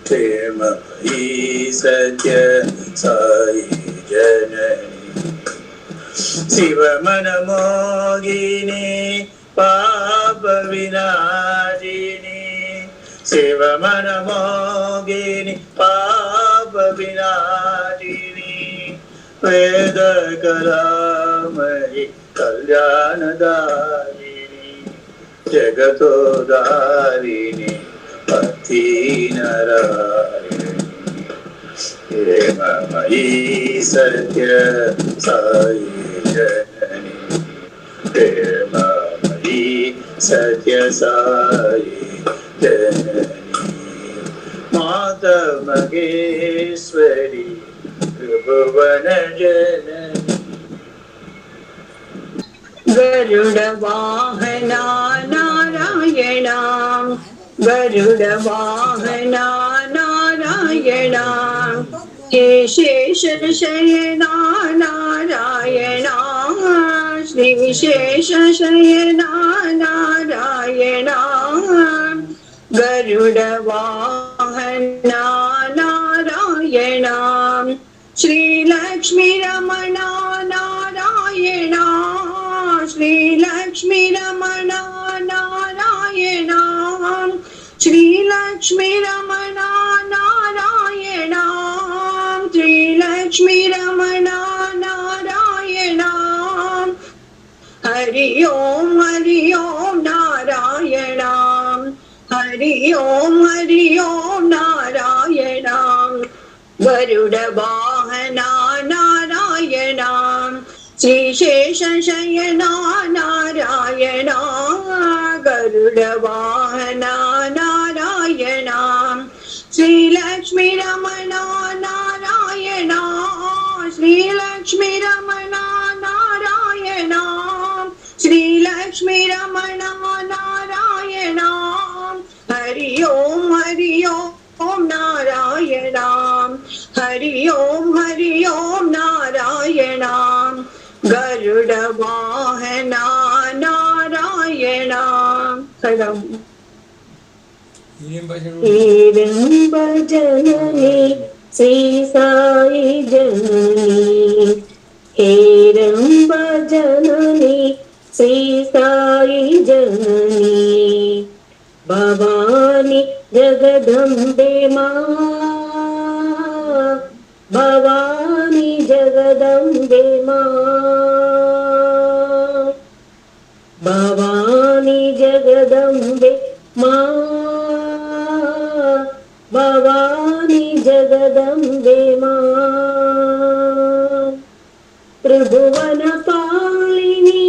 प्रेममयी सत्य साई जननी शिव मनमोगिनी पाप विनाशिनी शिव मनमोगिनी पाप विनाशिनी वेद कलामयी कल्याणदायिनी जगतोदारिणी अति नारायणी प्रेममयी सत्य साई जननी प्रेममयी सत्य साई जननी माता महेश्वरी त्रिभुवन जननी गरुड वाहना नारायणा गरुड वाहना नारायणा हे शेष शयना नारायणा श्री शेष शयना नारायणा गरुड वाहना नारायणा श्री लक्ष्मी रमणा नारायणा श्री लक्ष्मी रमणा नारायणा श्री लक्ष्मी रमणा नारायणा श्री लक्ष्मी रमणा नारायणा हरि ओम नारायणा हरि ओम नारायणा गरुड वाहना नारायणा श्री शेष शयना नारायणा गरुड वाहना नारायणा श्री लक्ष्मी रमणा नारायणा श्री लक्ष्मी रमणा नारायणा श्री लक्ष्मी रमणा नारायणा हरि ओम नारायणा हरि ओम नारायणा गरुड वाहना नारायणा हेरंब जननी श्री साई जननी हेरंब जननी श्री साई जननी भवानी जगदम्बे मां भवानी जगदम्बे मां भवानी जगदम्बे मां भवानी जगदम्बे मां त्रिभुवन पालिनी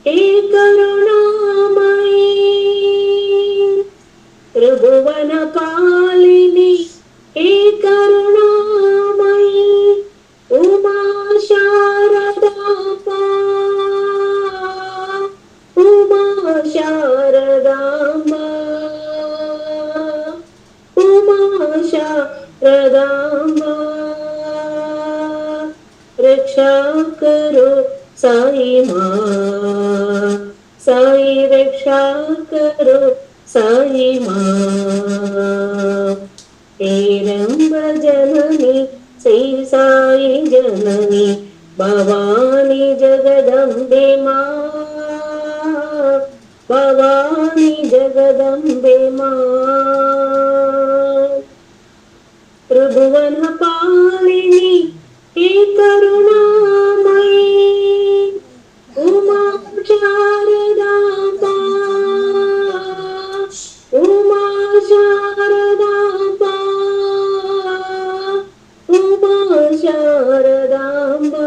हे करुणामयी त्रिभुवन पालिनी हे करुणामयी उमा शारदांबा उमा शारदांबा उमा शारदांबा रक्षा करो साई मां साई रक्षा करो साई मां हेरंब जननी श्री साई जननी भवानी जगदम्बे मां भवानी जगदम्बे मां त्रिभुवन पालिनी हे करुणामयी उमा शारदांबा उमा शारदांबा उमा शारदांबा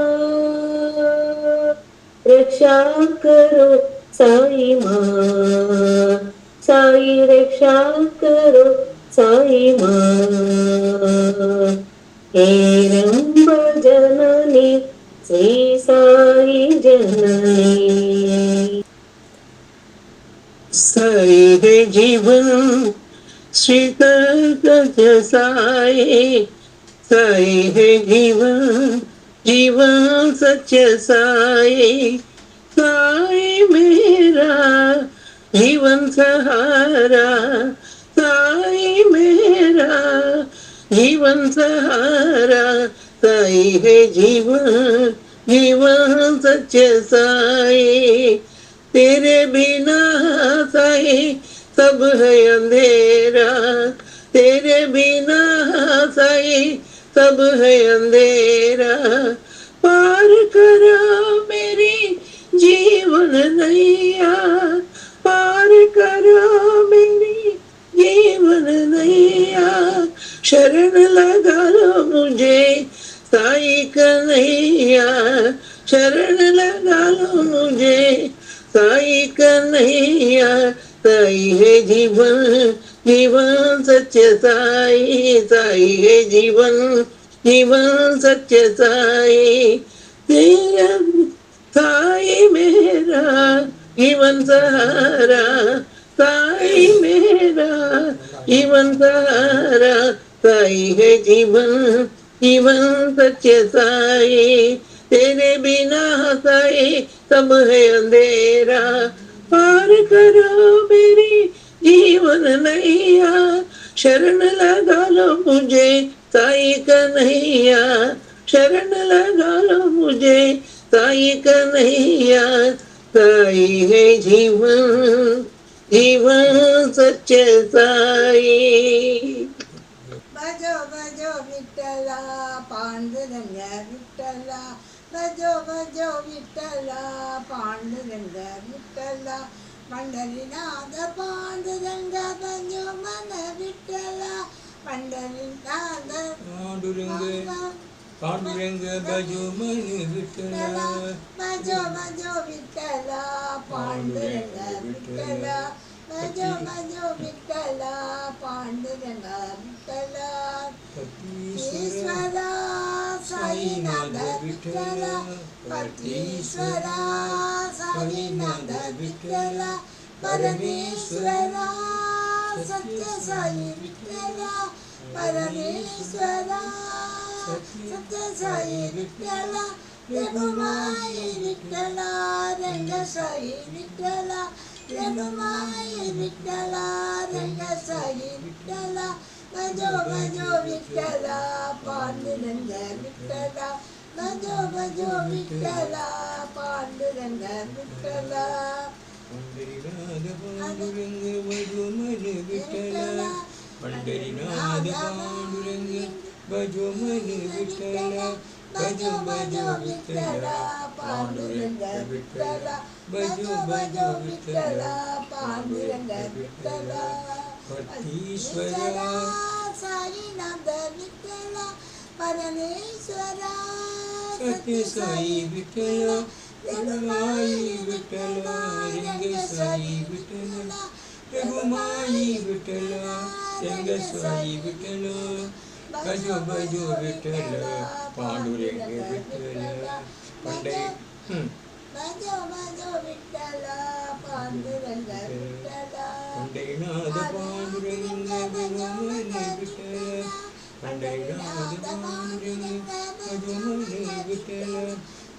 रक्षा करो साई माँ, साई रक्षा करो साई माँ। हेरंब जननी श्री साई जननी। साई है जीवन श्रीकंठ साई, साई है जीवन जीवन सच्चे साई, साई मेरा जीवन सहारा, साई मेरा जीवन सहारा, साई है जीवन जीवन सच्चे साई। तेरे बिना साई सब है अंधेरा, तेरे बिना साई सब है अंधेरा। पार करो मेरी जीवन नैया, पार करो मेरी जीवन नैया। शरण लगा लो मुझे साई कन्हैया, शरण लगा लो मुझे साई कन्हैया। साई है जीवन जीवन सच्चे साई, साई है जीवन जीवन सच्चे साई। तेरा साई मेरा जीवन सहारा, साई मेरा जीवन सहारा, साई है जीवन जीवन सच्चे साई। तेरे बिना साई सब है अंधेरा, पार करो मेरी जीवन नैया। शरण लगा लो मुझे साई कन्हैया, शरण लगा लो मुझे साई कन्हैया। साई है जीवन जीवन सच्चे साई। भजो भजो विठ्ठला पांडुरंग विठ्ठला, भजो भजो विठ्ठला पांडुरंग विठ्ठला। पंढरीनाथ पांडुरंग भजो मन विठ्ठला, पंढरीनाथ पांडुरंग भजो मन विठ्ठला, भजो भजो विठ्ठला पांडुरंग विठ्ठला, भजो भजो विठ्ठला पांडुरंग विठ्ठला। ईश्वरा साईनाथ विठ्ठला, पतीश्वरा साईनाथ विठ्ठला, परमेश्वरा सत्य साई विठ्ठला, परमेश्वरा सत्य साई विठ्ठला। रघुमाई विठ्ठला रंग साई विठ्ठला, रघुमाई विठ्ठला रंग साई विठ्ठला। भजो भजो विठ्ठला पांडुरंग विठ्ठला, भजो भजो विठ्ठला पांडुरंग विठ्ठला। पंढरीनाथ पांडुरंग भजो मन विठ्ठला, पंढरीनाथ पांडुरंग भजो मन विठ्ठला, भजो भजो विठ्ठला पांडुरंग विठ्ठला, भजो भजो विठ्ठला पांडुरंग विठ्ठला। पतीश्वरा साईनाथ विठ्ठला, परमेश्वरा सत्य साई विठ्ठला, रघुमाई विठ्ठला रंग साई विठ्ठला, रघुमाई विठ्ठला रंग साई विठ्ठला। भजो भजो विठ्ठला पांडुरंग विठ्ठला, भजो भजो विठ्ठला पांडुरंग विठ्ठला। पंढरीनाथ पांडुरंग भजो मन विठ्ठला, पंढरीनाथ पांडुरंग भजो मन विठ्ठला,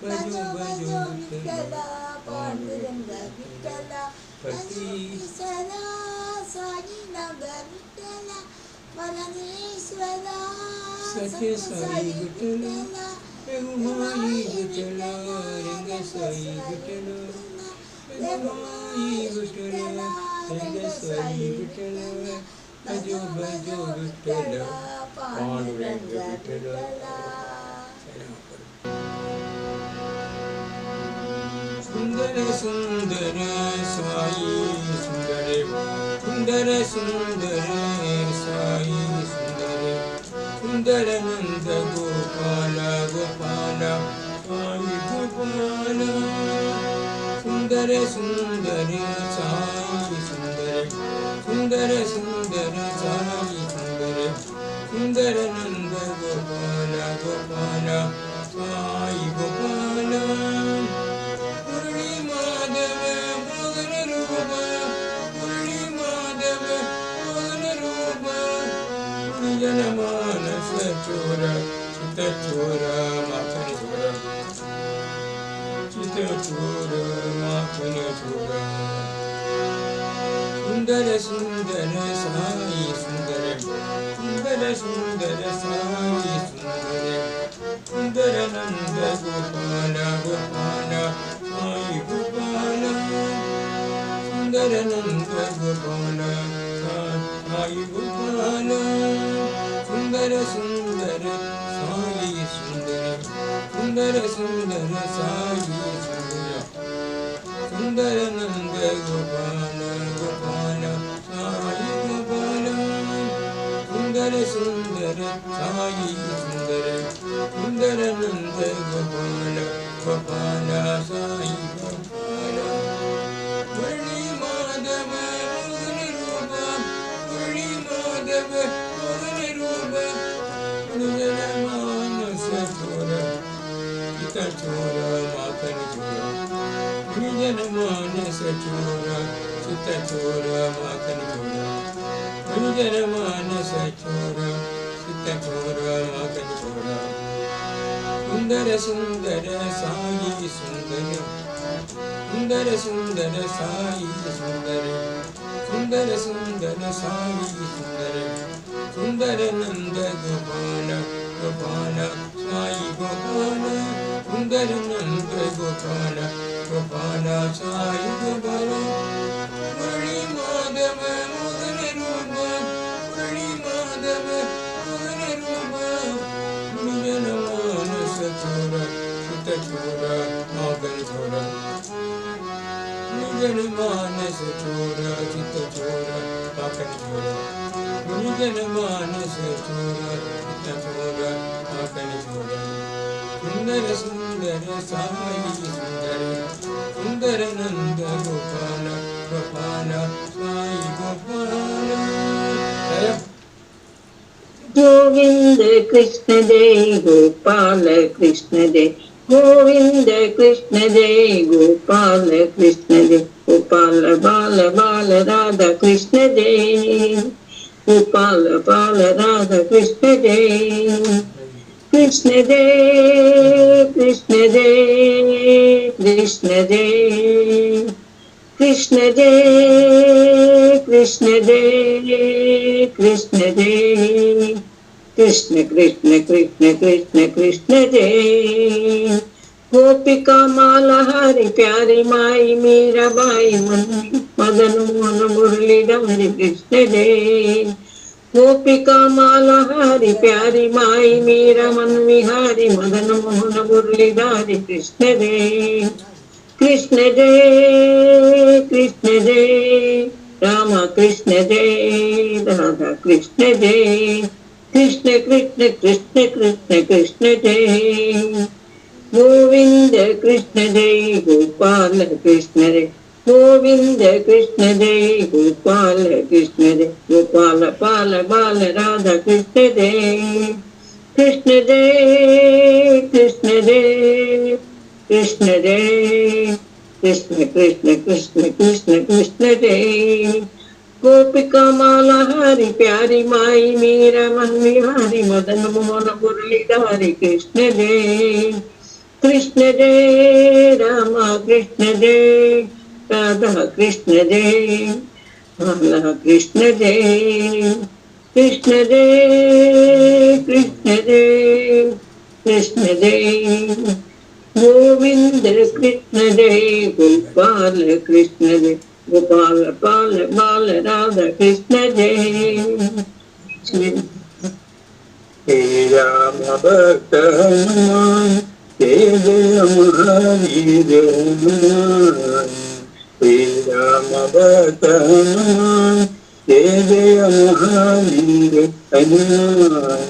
भजो भजो विठ्ठला पांडुरंग विठ्ठला। पतीश्वरा साईनाथ विठ्ठला, परमेश्वरा सत्य साई विठ्ठला, रघुमाई विठ्ठला रंग साई विठ्ठला, रघुमाई विठ्ठला रंग साई विठ्ठला। भजो भजो विठ्ठला पांडुरंग विठ्ठला। सुंदर सुंदर साई सुंदर, सुंदर सुंदर साई सुंदर, सुंदर नंद गोपाल गोपाल साई गोपाल। सुंदर सुंदर सुंदर सुंदर साई सुंदर सुंदर नंद गोपाल गोपाल साई गोपाल मुरली माधव मोहन रूप मुरली माधव मोहन रूप जन मानस चोर चित चोर माखन चोर चित चोर माखन चोर सुंदर सुंदर साई सुंदर सुंदर सुंदर साई सुंदर सुंदर नंद गोपाल गोपाल साई गोपाल सुंदर नंद गोपाल साई गोपाल सुंदर सुंदर साई सुंदर सुंदर सुंदर साई सुंदर सुंदर नंद गोपाल गोपाल साई गोपाल सुंदर सुंदर साई सुंदर सुंदर नंद गोपाल गोपाल साई गोपाल मुरली माधव मोहन रूप मुरली माधव मोहन रूप जन मानस चोर चित चोर माखन चोर जन मानस चोर चित चोर माखन चोर जन मानस चोर चित चोर माखन चोर सुंदर सुंदर साई सुंदर सुंदर सुंदर साई सुंदर सुंदर सुंदर साई सुंदर सुंदर नंद गोपाल गोपाल साई गोपाल सुंदर नंद गोपाल गोपाल साई गोपाल मुरली माधव मोहन रूप मुरली माधव मोहन रूप जन मानस चोर चित चोर माखन चोर जन मानस चोर चित चोर माखन चोर जन मानस चोर चित चोर माखन चोर सुंदर सुंदर साई सुंदर सुंदर नंद गोपाल गोपाल साई गोपाल गोविंद कृष्ण जय गोपाल कृष्ण जय गोविंद कृष्ण जय गोपाल कृष्ण जय गोपाल बाल बाल राधा कृष्ण जय गोपाल बाल राधा कृष्ण जय कृष्ण जय कृष्ण जय कृष्ण जय कृष्ण जय कृष्ण जय कृष्ण जय कृष्ण कृष्ण कृष्ण कृष्ण कृष्ण जय गोपिका माला हरि प्यारी माई मीरा बाई मदन मोहन मुरलीधर कृष्ण जय गोपिका माला हरि प्यारी माई मीरा मन विहारी मदन मोहन मुरलीधर कृष्ण जय कृष्ण जय कृष्ण जय राम कृष्ण जय राधा कृष्ण जय कृष्ण कृष्ण कृष्ण कृष्ण कृष्ण जय गोविंद कृष्ण जय गोपाल कृष्ण जय गोविंद कृष्ण जय गोपाल कृष्ण जय गोपाल पाल बाल राधा कृष्ण जय कृष्ण जय कृष्ण जय कृष्ण जय कृष्ण कृष्ण कृष्ण कृष्ण कृष्ण जय गोपिका माला हरि प्यारी माई मीरा मन विहारी मदन मोहन मुरलीधर कृष्ण जय कृष्ण जय राम कृष्ण जय राधा कृष्ण जय बाला कृष्ण जय कृष्ण जय कृष्ण जय कृष्ण जय गोविंद कृष्ण जय गोपाल कृष्ण जय गोपाल बाल बाल राधा कृष्ण जय हे राम भक्त हनुमान जय जय महावीर हनुमान हे राम भक्त हनुमान जय जय महावीर हनुमान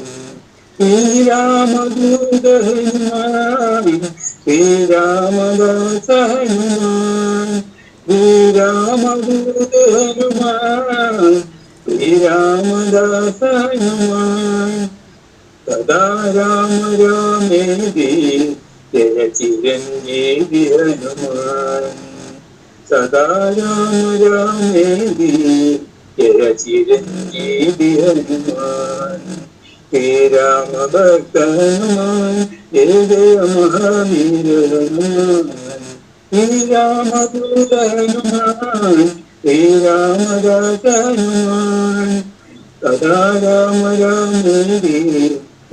श्री राम दूत हनुमान श्री राम दास हनुमान శ్రీరామదూత హనుమాన్ శ్రీరామదాస హనుమాన్ సదా రామ రామేది జయ చిరంజీవి హనుమాన్ సదా రామ రామేది జయ చిరంజీవి హనుమాన్ శ్రీరామ భక్త హనుమాన్ జయ జయ మహావీర హనుమాన్ శ్రీరామదూత హనుమాన్ శ్రీరామదాస హనుమాన్ సదా రామ రామేది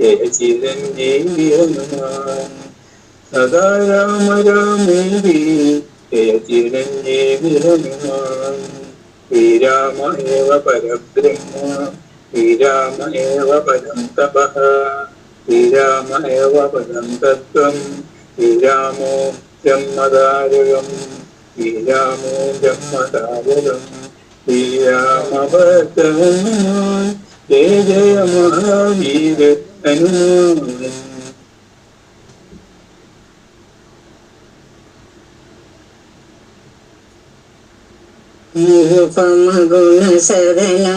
జయ చిరంజీవి హనుమాన్ సదా రామ రామేది జయ చిరంజీవి హనుమాన్ శ్రీరామ ఏవ పరబ్రహ్మ శ్రీరామ ఏవ పదం తపః శ్రీరామ ఏవ పదం తత్వం శ్రీరామో బ్రహ్మదారుణం శ్రీరామో బ్రహ్మదారుణం శ్రీరామ భక్త హనుమాన్ జయ జయ మహావీర హనుమాన్ నిరుపమ గుణ సరళా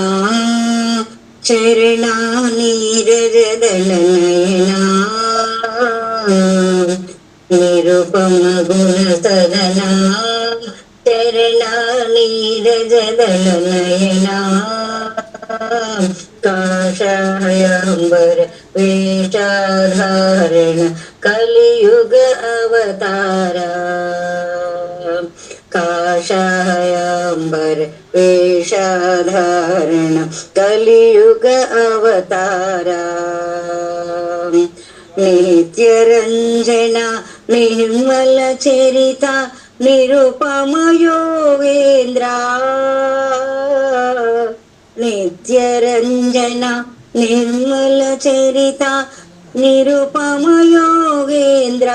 చరణా నీరజదళ నయనా నిరుపమ గుణ సరళా చరణా నీరజదళ నయనా కాషాయాంబర వేషాధారణ కలియుగ అవతారా కాషాయాంబర వేషాధారణ కలియుగ అవతారా నిత్యరంజన నిర్మల చరిత నిరుపమ యోగేంద్ర నిత్యరంజన నిర్మల చరిత నిరుపమ యోగేంద్ర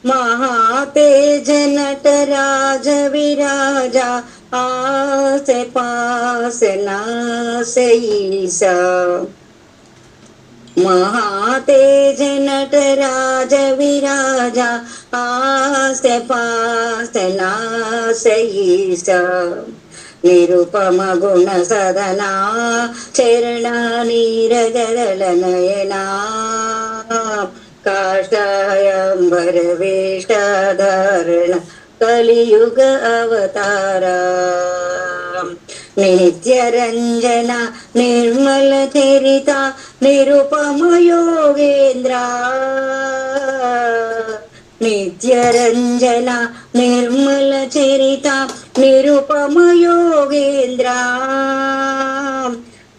महातेज नटराज विराजा आस पास नास ईसा महातेज नटराज विराजा आस पास नास ईसा निरुपम गुण सदना चरणा नीरजदल नयना काषायांबर वेषाधारण कलियुग अवतारा नित्यरंजन निर्मल चरिता निरुपम योगेन्द्रा नित्यरंजन निर्मल चरिता निरुपम योगेन्द्रा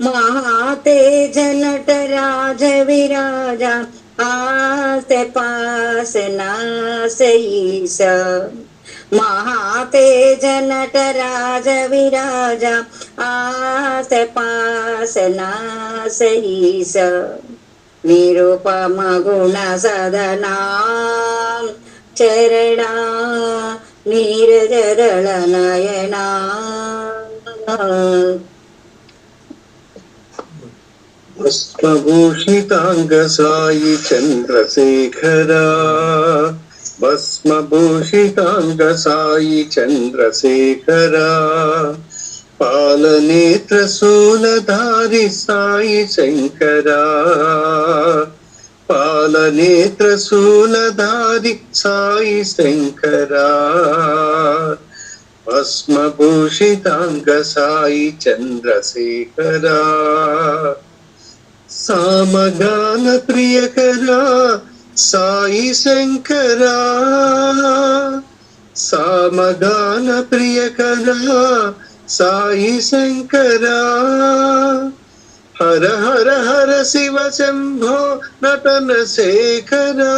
महातेज नटराज विराजा आस पास नास ईसा महातेज नटराज विराजा आस पास नास ईसा निरुपम गुण सदना चरणा नीरजदल नयना भस्मभूषितांग साई चंद्रशेखरा भस्मभूषितांग साई चंद्रशेखरा पालनेत्र शूलधारी साई शंकरा पालनेत्र शूलधारी साई शंकरा भस्मभूषितांग साई चंद्रशेखरा सामगान प्रियकरा साई शंकरा सामगान प्रियकरा साई शंकरा हर हर हर शिव शंभो नटन शेखरा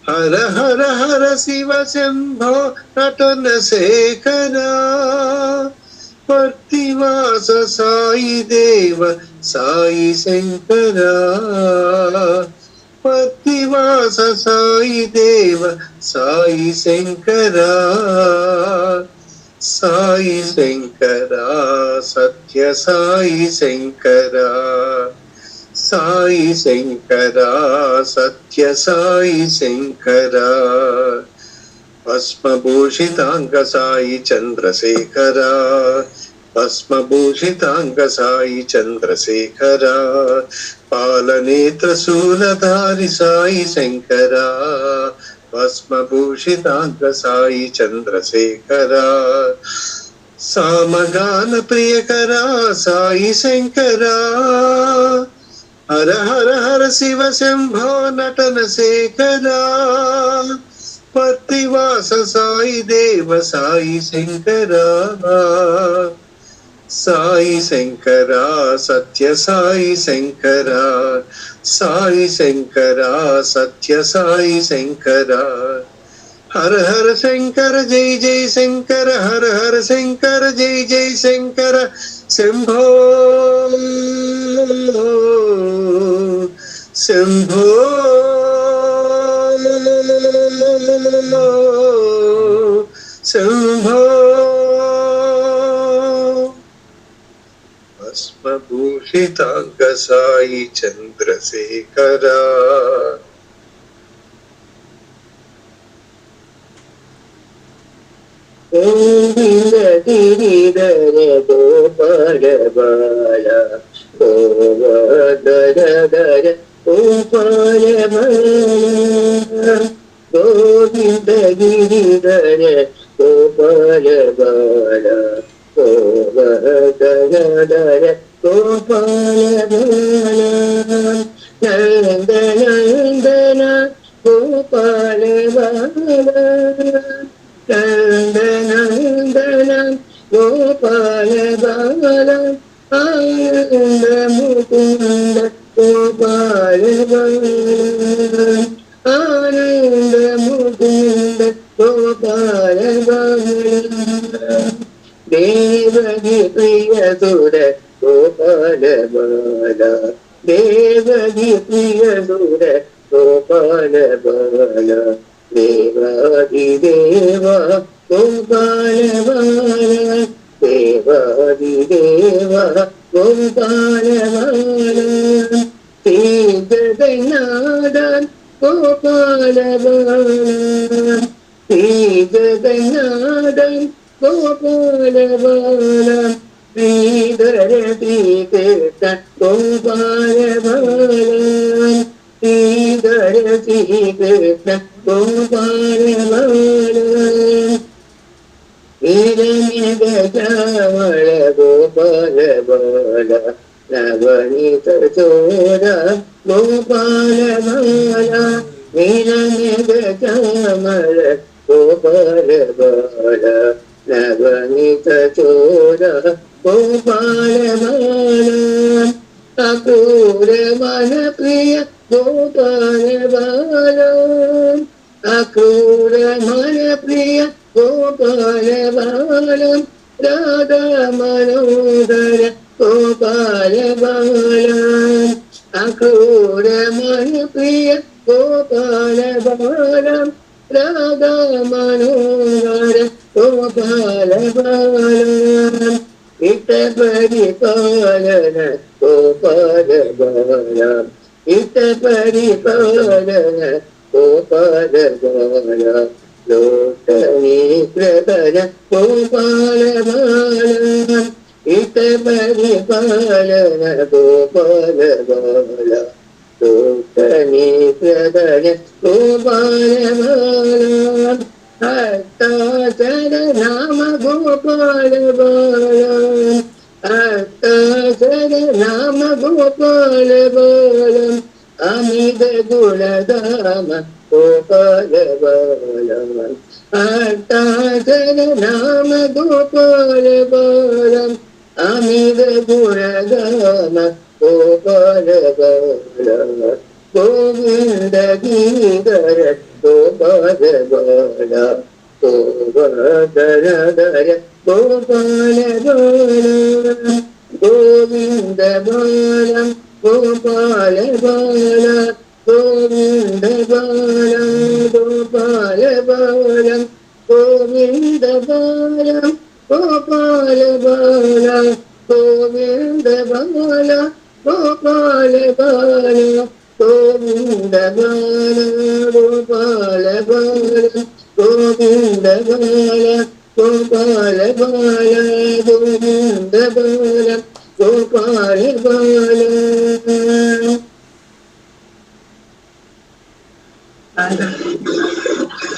हर हर हर शिव शंभो नटन शेखरा प्रतिवास साई देव साई शंकरा प्रतिवास साई देव साई शंकरा साई शंकरा सत्य साई शंकरा साई शंकरा सत्य साई शंकरा భస్మభూషితాంగ సాయి చంద్రశేఖర, భస్మభూషితాంగ సాయి చంద్రశేఖర, పాలనేత్ర శూలధారి సాయి శంకర, భస్మభూషితాంగ సాయి చంద్రశేఖర, సామగాన ప్రియకర సాయి శంకర, హర హర హర శివ శంభో నటన శేఖర, పత్తివాస సాయి దేవ సాయి శంకర, సాయి శంకర సత్య సాయి శంకర, సాయి శంకర సత్య సాయి శంకర, హర హర శంకర జై జై శంకర, హర హర శంకర జై జై శంకర, శంభో శంభో శంభో. భస్మభూషితాంగ సాయి చంద్రశేఖర. గోవింద గిరిధర గోపాల బాల, గోవర్ధనధర గోపాల బాల, గోవింద గిరిధర గోపాల బాల, గోవర్ధనధర గోపాల బాల, నందనందన గోపాల బాల, నందనందన గోపాల బాల, ఆనంద ముకుంద గోపాల బాల, ఆనంద ముకుంద గోపాల బాల, దేవకి ప్రియ సుర గోపాల బాల, దేవకి ప్రియ సుర గోపాల బాల, దేవాదిదేవ గోపాల బాల, దేవాదిదేవ గోపాల బాల, శ్రీ జగన్నాథ గోపాల బాల, శ్రీ జగన్నాథ గోపాల బాల, శ్రీధర శ్రీకృష్ణ గోపాల బాల, శ్రీధర శ్రీకృష్ణ గోపాల బాల, శ్యామళ గోపాల బాల, నవనీత చోర గోపాల బాల, శ్యామళ గోపాల బాల, నవనీత చోర గోపాల బాల, అక్రూర మన ప్రియ గోపాల బాల, అక్రూర మన ప్రియ గోపాల బాల, రాధా మనోదర గోపాల బాల, అక్రూర మన ప్రియ గోపాల బాల, రాధా మనోదర గోపాల బాల, ఇత పరిపాలన గోపాల బాల, ఇత పరిపాలన గోపాల బాల, లోకనీ ప్రదన గోపాల బాల, ఇత పరిపాలన గోపాల బాల, లోకనీ ప్రదన గోపాల బాల, అష్టాచర నామ గోపాల బాల, అష్టాచర నామ గోపాల బాల, అమిత గుణధామ గోపాల బాల, అష్టాచర నామ గోపాల బాల, అమిత గుణధామ గోపాల బాల, గోవింద గిరిధర గోపాల బాల, గోవర్ధనధర గోపాల బాల, గోవింద బాల గోపాల బాల, గోవింద బాల గోపాల బాల, గోవింద బాల గోపాల బాల, గోవింద బాల గోపాల బాల, గోవింద బాల గోపాల బాల, గోవింద బాల గోపాల బాల గోవింద బాల గోపాల బాల.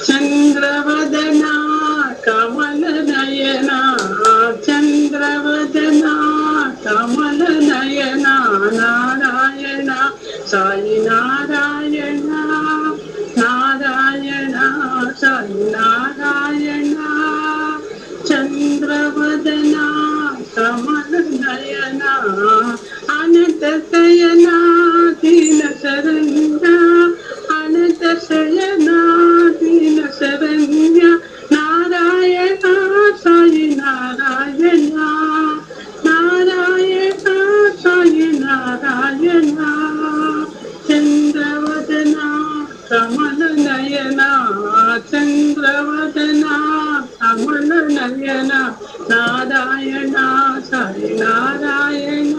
చంద్రవదనా కమల నయనా చంద్రవదనా కమల నయనా నారాయణ సాయి నారాయణ నారాయణ సాయి నారాయణ. చంద్రవదనా కమల నయనా అనంత శయనా దీన శరణ్య అనంత శయనా దీన శరణ్య నారాయణ సాయి నారాయణ నారాయణ సాయి నారాయణ. చంద్రవదనా కమల నయనా చంద్రవదనా కమల నయన నారాయణ సాయి నారాయణ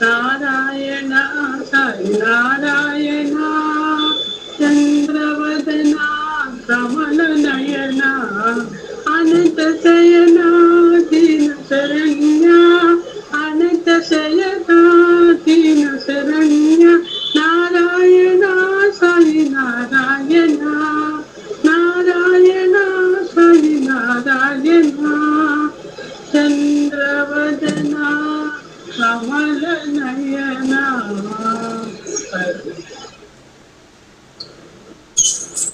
నారాయణ సాయి నారాయణ. చంద్రవదనా కమల నయన అనంత శయనా దీన శరణ్య అనంత శయనా దీన శరణ్య నారాయణ సాయి నారాయణ నారాయణ సాయి నారాయణ. చంద్రవదనా కమల నయన.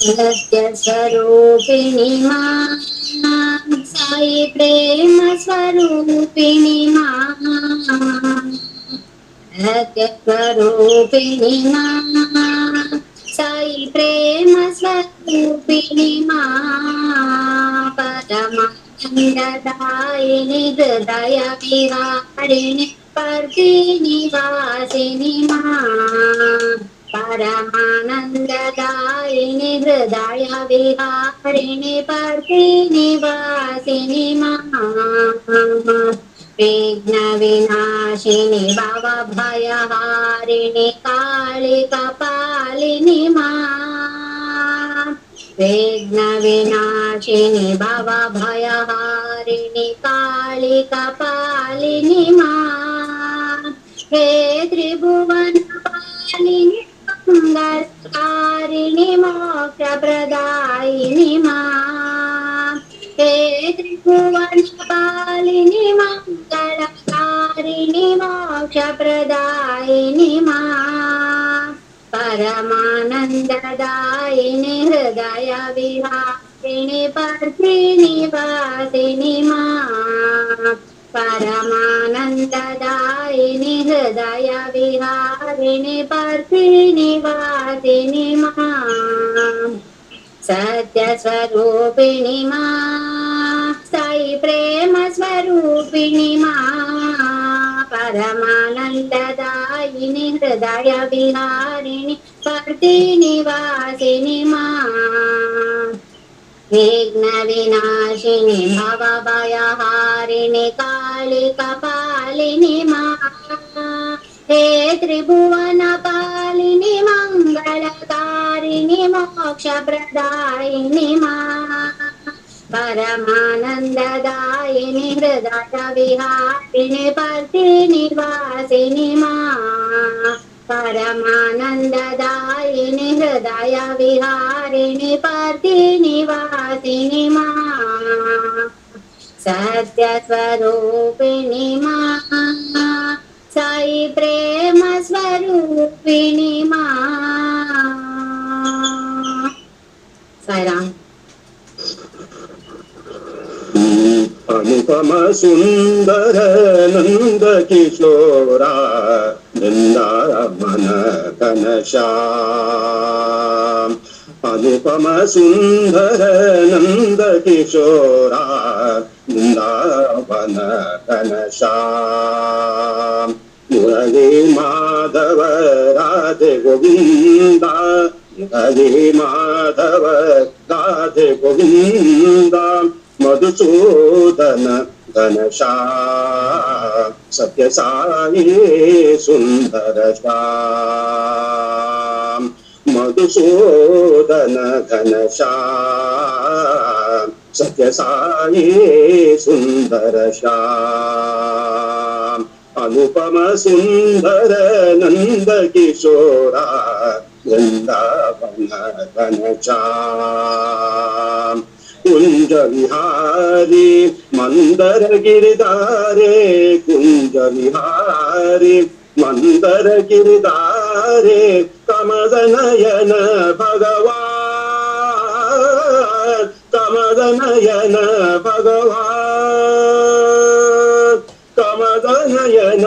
సత్య స్వరూపిణి మా సాయి ప్రేమ స్వరూపిణి మా సత్య స్వరూపిణి మా సాయి ప్రేమ స్వరూపిణి మా పరమానందదాయిని హృదయ విహారిణి పర్తి నివాసిని మా పరమానందదాయిని హృదయ విహారిణి పర్తి నివాసిని మా విఘ్న వినాశిని భవ భయహారిణి కాళి కపాలిని మా విఘ్న వినాశిని భవ భయహారిణి కాళి కపాలిని మా హే త్రిభువన పాలిని మంగళకారిణి మోక్ష ప్రదాయిని మా హే త్రిభువన పాలిని మంగళకారిణి మోక్ష ప్రదాయిని మా పరమానందదాయిని హృదయ విహారిణి పర్తి నివాసిని మా పరమానందదాయిని హృదయ విహారిణి పర్తి నివాసిని మా సత్య స్వరూపిణి మా సాయి ప్రేమ స్వరూపిణి మా పరమానందదాయిని హృదయ విహారిణి పర్తి నివాసిని మా విఘ్న వినాశిని భవ భయహారిణి కాళి కపాలిని మా హే త్రిభువన పాలిని మంగళకారిణి మోక్ష ప్రదాయిని మా పరమానందదాయిని హృదయ విహారిణి పర్తి నివాసిని మా పరమానందదాయిని హృదయ విహారిణి పర్తి నివాసిని మా సత్య స్వరూపిణి మా సాయి ప్రేమ స్వరూపిణి మా. సాయిరామ్. అనుపమ సుందర నంద కిశోరా బృందావన కనశ్యాం. అనుపమ సుందర నంద కిశోరా బృందావన కనశ్యాం. మురళీ మాధవ రాధే గోవింద మురళీ మాధవ రాధే గోవింద మధుసూదన ఘనశ్యాం సత్య సాయి సుందర శ్యాం. మధుసూదన ఘనశ్యాం सत्य साई सुंदर श्याम अनुपम सुंदर नंद किशोरा वृंदावन घनश्याम कुंज विहारी मंदर गिरधारे कुंज विहारी मंदर गिरधारे कमल नयन भगवान कमल नयन भगवान कमल नयन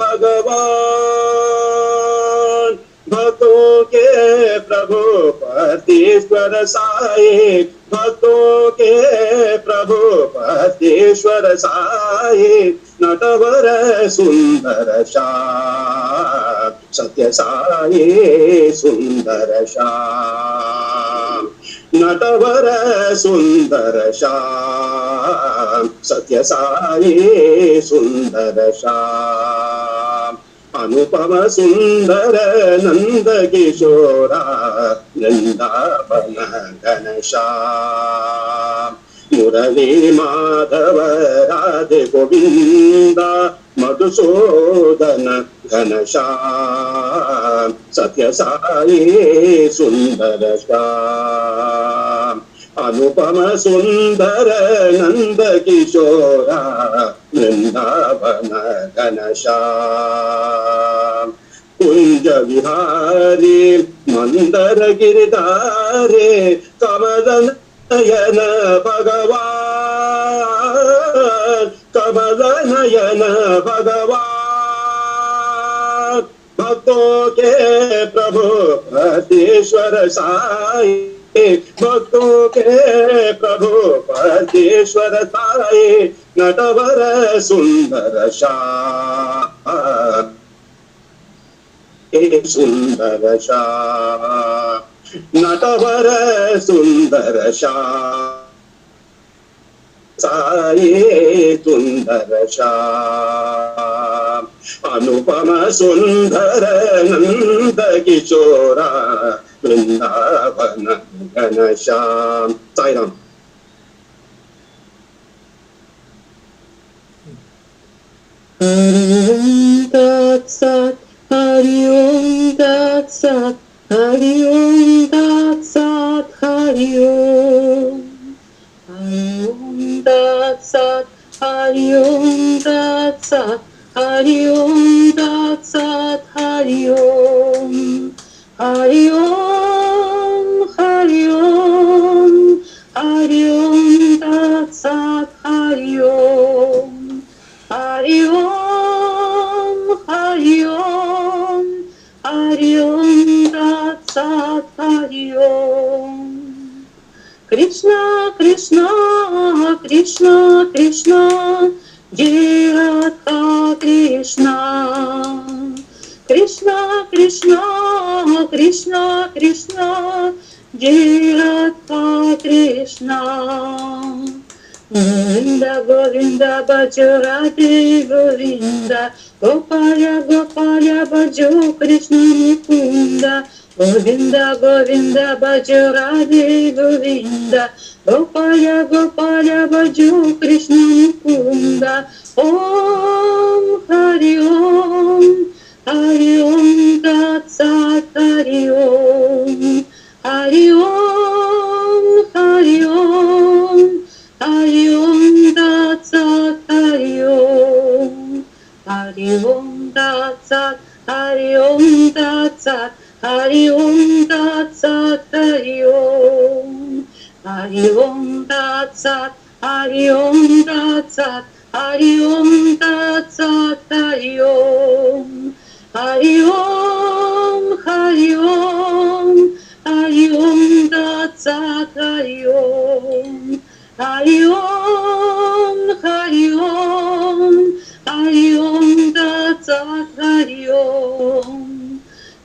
भगवान भक्तों के प्रभु पतीश्वर साई भक्तों के प्रभु पतीश्वर साई नटवर सुंदर श्याम सत्य साई सुंदर श्याम नटवर सुंदर श्याम सत्य साई सुंदर श्याम अनुपम सुंदर नंद किशोरा वृंदावन घनश्याम मुरली माधव राधे गोविंदा मधुसूदन घनश्याम सत्य साई सुंदर श्याम अनुपम सुंदर नंद किशोरा वृंदावन घनश्याम कुंज विहारी मंदर गिरधारे कमल नयन भगवान कमल नयन भगवान भक्तों के प्रभु पतीश्वर साई भक्तों के प्रभु पतीश्वर साई नटवर सुंदर श्याम सुंदर श्याम नटवर सुंदर श्याम साई सुंदर श्याम अनुपम सुंदर नंद किशोरा वृंदावन घनश्याम साई राम तत्सत् हरि ओम तत्सत् हरि ओम तत्सत् हरि ओम तत्सत् हरि ओम तत्सत् हरि ओम तत्सत् हरि ओम हरि ओम हरि ओम हरि ओम तत्सत् हरि ओम हरि ओम हरि ओम हरि ओम तत्सत् हरि ओम कृष्णा कृष्णा कृष्णा कृष्णा जय राधा कृष्णा कृष्णा कृष्णा कृष्णा कृष्णा जय राधा कृष्णा गोविंद गोविंद भज राधे गोविंद गोपाल गोपाल भजो कृष्ण मुकुंद गोविंद गोविंद भज राधे गोविंद गोपाल गोपाल भजो कृष्ण मुकुंद ओम हरि ओम तत्सत् हरि ओम हरि ओम हरि ओम हरि ओम तत्सत् हरि ओम हरि ओम तत्सत् हरि ओम तत्सत् हरि ओम तत्सत् हरि ओम हरि ओम तत्सत् हरि ओम तत्सत् हरि ओम तत्सत् हरि ओम हरि ओम हरि ओम हरि ओम तत्सत् हरि ओम हरि ओम हरि ओम हरि ओम तत्सत् हरि ओम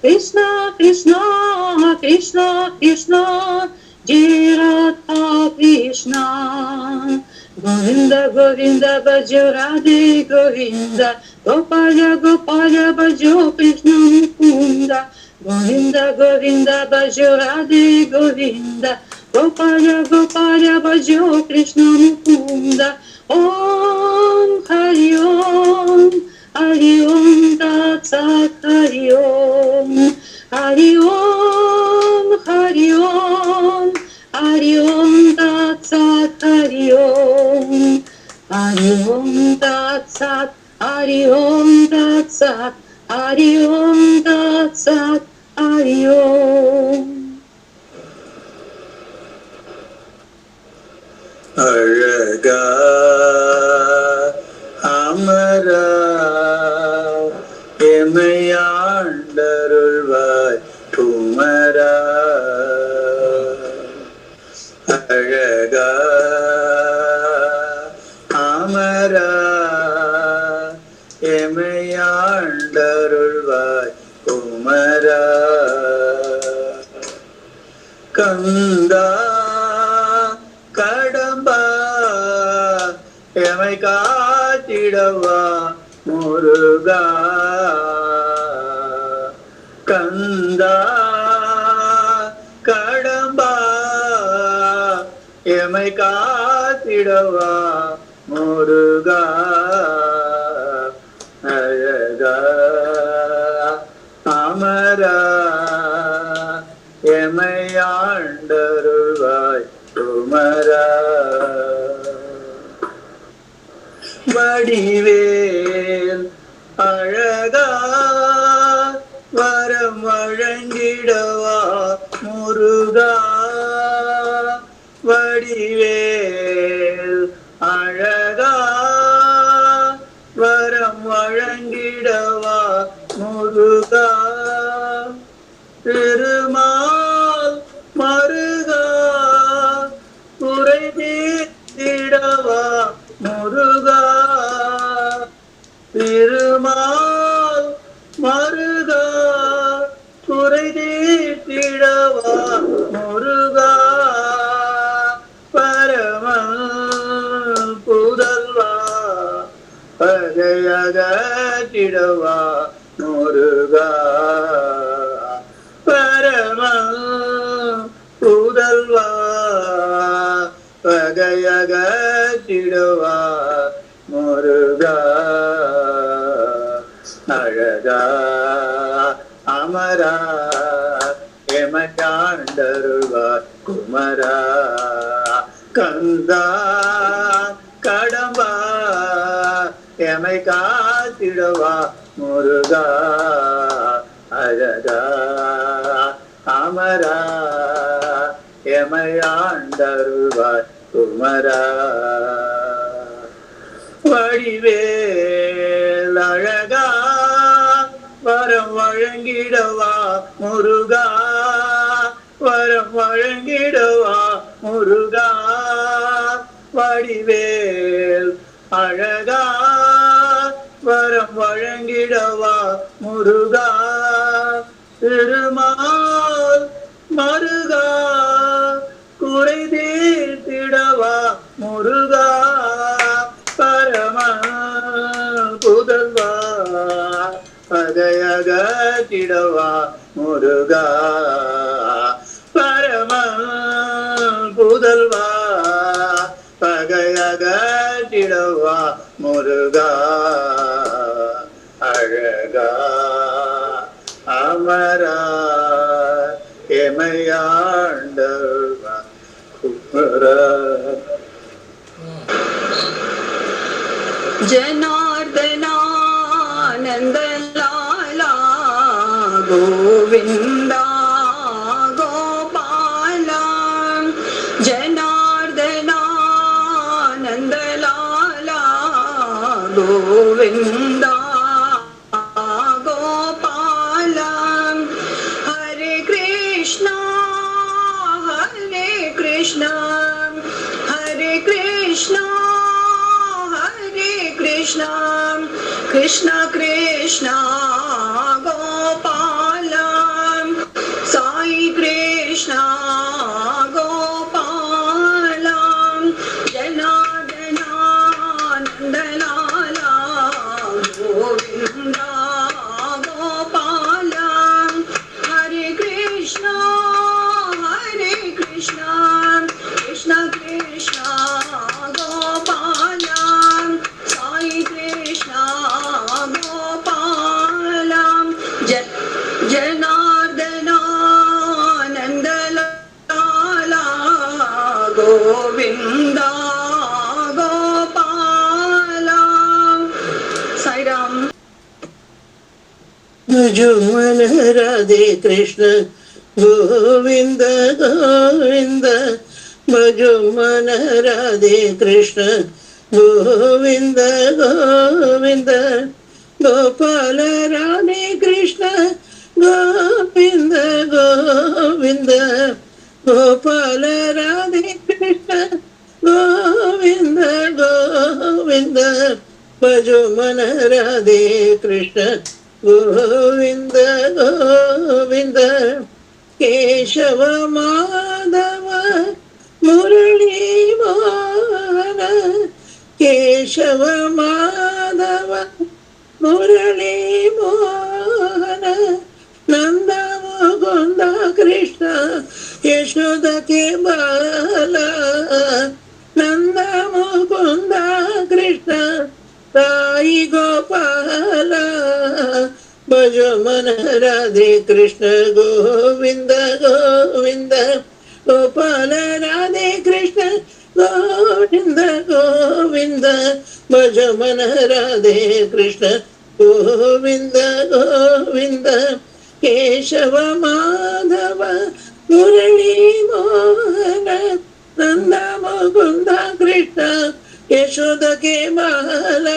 कृष्णा कृष्णा कृष्णा कृष्णा जय राधा कृष्णा गोविंद गोविंद भजो राधे गोविंद गोपाल गोपाल भजो कृष्ण मुकुंद गोविंद गोविंद भजो Radhe Govind Gopala Gopala Bhajo Krishna Mukunda. Om Hari Om Hari Om Tat Sat Hari Om Hari Om Hari Om Hari Om Tat Sat Hari Om Hari Om Tat Sat Hari Om Tat Sat Hari Om Tat Sat Hari Om. அழகா அமரா எமையாண்டருள்வாய் குமரா. அழகா அமரா எமையாண்டருள்வாய் குமரா. கந்தா கடம்பா எமை காத்திடவா முருகா. கந்தா கடம்பா எமை காத்திடவா முருகா. அழகா அமரா எமையாண்டருள்வாய் குமரா. வடிவேல் அழகா வரம் வழங்கிடவா முருகா. வடிவேல் அழகா வரம் வழங்கிடவா முருகா. திருமால் மருகா குறை தீர்த்திடவா முருகா. திருமால் மருகா குறை தீர்த்திடவா முருகா. பரமன் புதல்வா பகையகற்றிடவா முருகா. பரமன் புதல்வா பகையகற்றிடவா முருகா. அழகா அமரா எமையாண்டருள்வாய் குமரா. கந்தா கடம்பா எமை காத்திடவா முருகா. அழகா அமரா எமையாண்டருள்வாய் குமரா. வடிவேல் அழகா வரம் வழங்கிடவா முருகா. வரம் வழங்கிடவா முருகா. வடிவேல் அழகா வரம் வழங்கிடவா முருகா. திருமால் மருகா குறை தீர்த்திடவா முருகா. பரம புதல்வா பகையகற்றிடவா முருகா. பரம புதல்வா பகையகற்றிடவா முருகா. அழகா அமரா எமையாண்டருள்வாய் குமரா. जनार्दनानंद लाला गोविंदा गोपाला. जनार्दनानंद लाला गोविंदा गोपाला. हरे कृष्णा हरे कृष्णा हरे Krishna Krishna Krishna Krishna Gopala. Sai Krishna Gopala. Janardana Nandalala Govinda Gopala. Hare Krishna Hare Krishna భజమన Radhe Krishna Govinda Govinda భజమన Radhe Krishna Govinda Govinda Gopala Radhe Krishna Govinda Govinda Gopala Radhe Krishna Govinda Govinda భజమన Radhe Krishna Govinda Govinda Keshava Madhava Murali మోహన కేశవ మాధవ మురళీ మోహన నంద ముకుంద కృష్ణ యశోద కే బాల నంద ముకుంద కృష్ణ సాయి గోపాల భజమన రాధే కృష్ణ గోవింద గోవింద గోపాల రాధే కృష్ణ గోవింద గోవింద భజమన రాధే కృష్ణ గోవింద గోవింద కేశవ మాధవ మురళీ మోహన నంద ముకుంద కృష్ణ యశోద కే బాల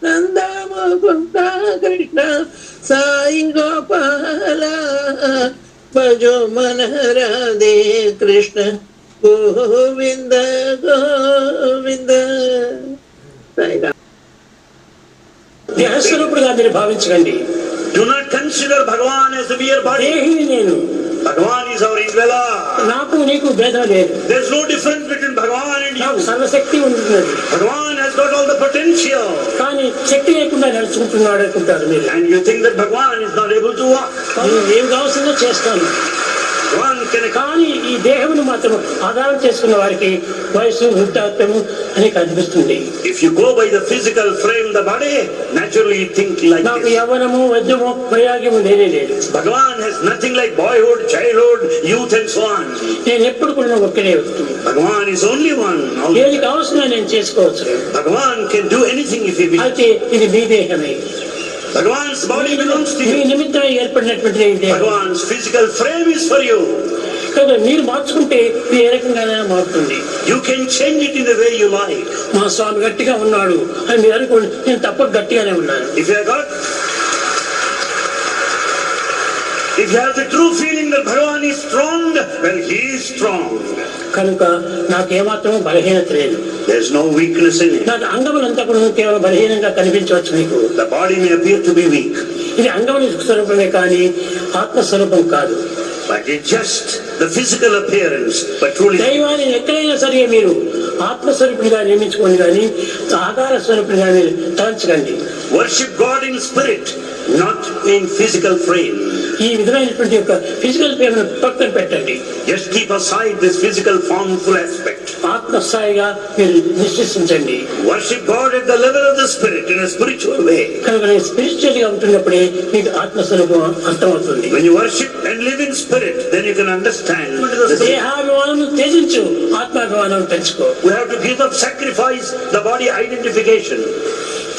నంద ముకుంద కృష్ణ సాయి గోపాల భజమన రాధే కృష్ణ గోవింద గోవింద. దేహస్వరూపుడుగా మీరు భావించకండి. Do not consider Bhagavan as a mere body. దేహిని నేను. Bhagavan is our indweller. నాకు నీకు భేదం లేదు. There is no difference between Bhagavan and నాకు you. సర్వశక్తి ఉంటున్నది. Bhagavan has got all the potential. కానీ శక్తి లేకుండా నడుచుకుంటున్నాడు అనుకుంటారు మీరు. And you think that Bhagavan is not able to walk. ఏం కావాల్సిందో చేస్తాను. కానీ ఈ దేహమును మాత్రం ఆధారం చేసుకున్న వారికి వయసు వృద్ధాప్యము అని కనిపిస్తుంది. If you go by the physical frame, the body, naturally you think like నాకు this. యవ్వనము వైద్యము వైరాగ్యము లేనే లేదు. Bhagavan has nothing like boyhood, childhood, youth and so on. నేను ఎప్పుడు కూడా ఒక్కడే వస్తుంది. Bhagavan is only one. ఏది కావాల్సిన నేను చేసుకోవచ్చు. Bhagavan can do anything if he wishes. అయితే ఇది మీ దేహమే. Bhagavan's body belongs to me you. నిమిత్తం ఏర్పడినటువంటి Bhagavan's physical frame is for you. కదా మీరు మార్చుకుంటే ఇది ఏ రకంగానే మారుతుంది. You can change it in the way you like. మా స్వామి గట్టిగా ఉన్నాడు అని మీరు అనుకోండి, నేను తప్పక గట్టిగానే ఉన్నాను. If you have the true feeling that Bhagavan is strong, well, he is strong. కనుక నాకు ఏమాత్రం బలహీనత లేదు. There is no weakness in it. నాకు అంగములంతా కూడా కేవలం బలహీనంగా కనిపించవచ్చు మీకు. The body may appear to be weak. ఇది అంగముల స్వరూపమే కానీ ఆత్మస్వరూపం కాదు. But it's just the physical appearance, but truly. దైవాన్ని ఎక్కడైనా సరే మీరు ఆత్మస్వరూపుడిగా నియమించుకోండి కానీ ఆకార స్వరూపుడిగా మీరు తలంచకండి. Worship God in spirit, not in physical frame. ఈ విధమైనటువంటి యొక్క ఫిజికల్ పేరును పక్కన పెట్టండి. Just keep aside this physical formful aspect. ఆత్మస్థాయిగా మీరు నిశ్చయించండి. Worship God at the level of the spirit in a spiritual way. కనుక స్పిరిచువల్ గా ఉంటున్నప్పుడే మీకు ఆత్మస్వరూపం అర్థమవుతుంది. When you worship and live in spirit, then you can understand. దేహాభిమానం త్యజించు, ఆత్మాభిమానం పెంచుకో. We have to give up, sacrifice the body identification.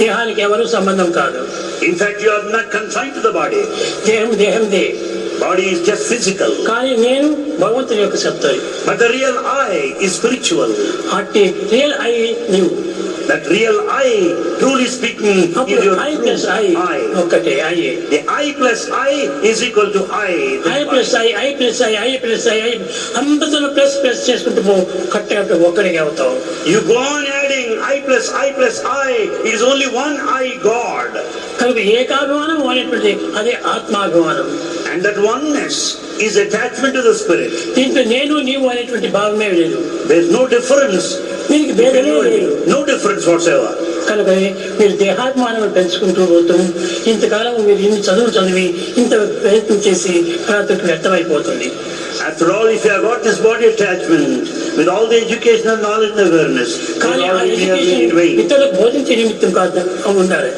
దేహానికి ఎవరు సంబంధం కాదు. In fact, you are not confined to the body. దేహందే. Body is just physical. కానీ నేను భగవంతుని యొక్క సత్తా. But the real I is spiritual. అట్టి రియల్ ఐ నీవు. That real I, truly speaking, is your I plus I. ఒక్కటే I. The I plus I is equal to I. I plus I, I plus I, I plus I, I. అందరిలో ప్లస్ ప్లస్ చేసుకుంటూ పో, కట్టగా ఒక్కడిగా అవుతావు. You go on adding I plus I plus I. It is only one I, God. కనుక ఏకాభిమానం అనేటువంటి అదే ఆత్మాభిమానం. And that oneness is attachment to the spirit. దీంట్లో నేను నీవు అనేటువంటి భావమే లేదు. There is no difference. దీనికి భేదమే లేదు. No difference whatsoever. కనుక మీరు దేహాత్మానం పెంచుకుంటూ పోతాం. ఇంతకాలం మీరు ఇన్ని చదువులు చదివి ఇంత ప్రయత్నం చేసి ప్రాంతం వ్యర్థమైపోతుంది. After all, if you have got this body attachment with all the educational knowledge and awareness, కానీ ఆ ఎడ్యుకేషన్ ఇతరులకు బోధించే నిమిత్తం కాదు ఉండాలి.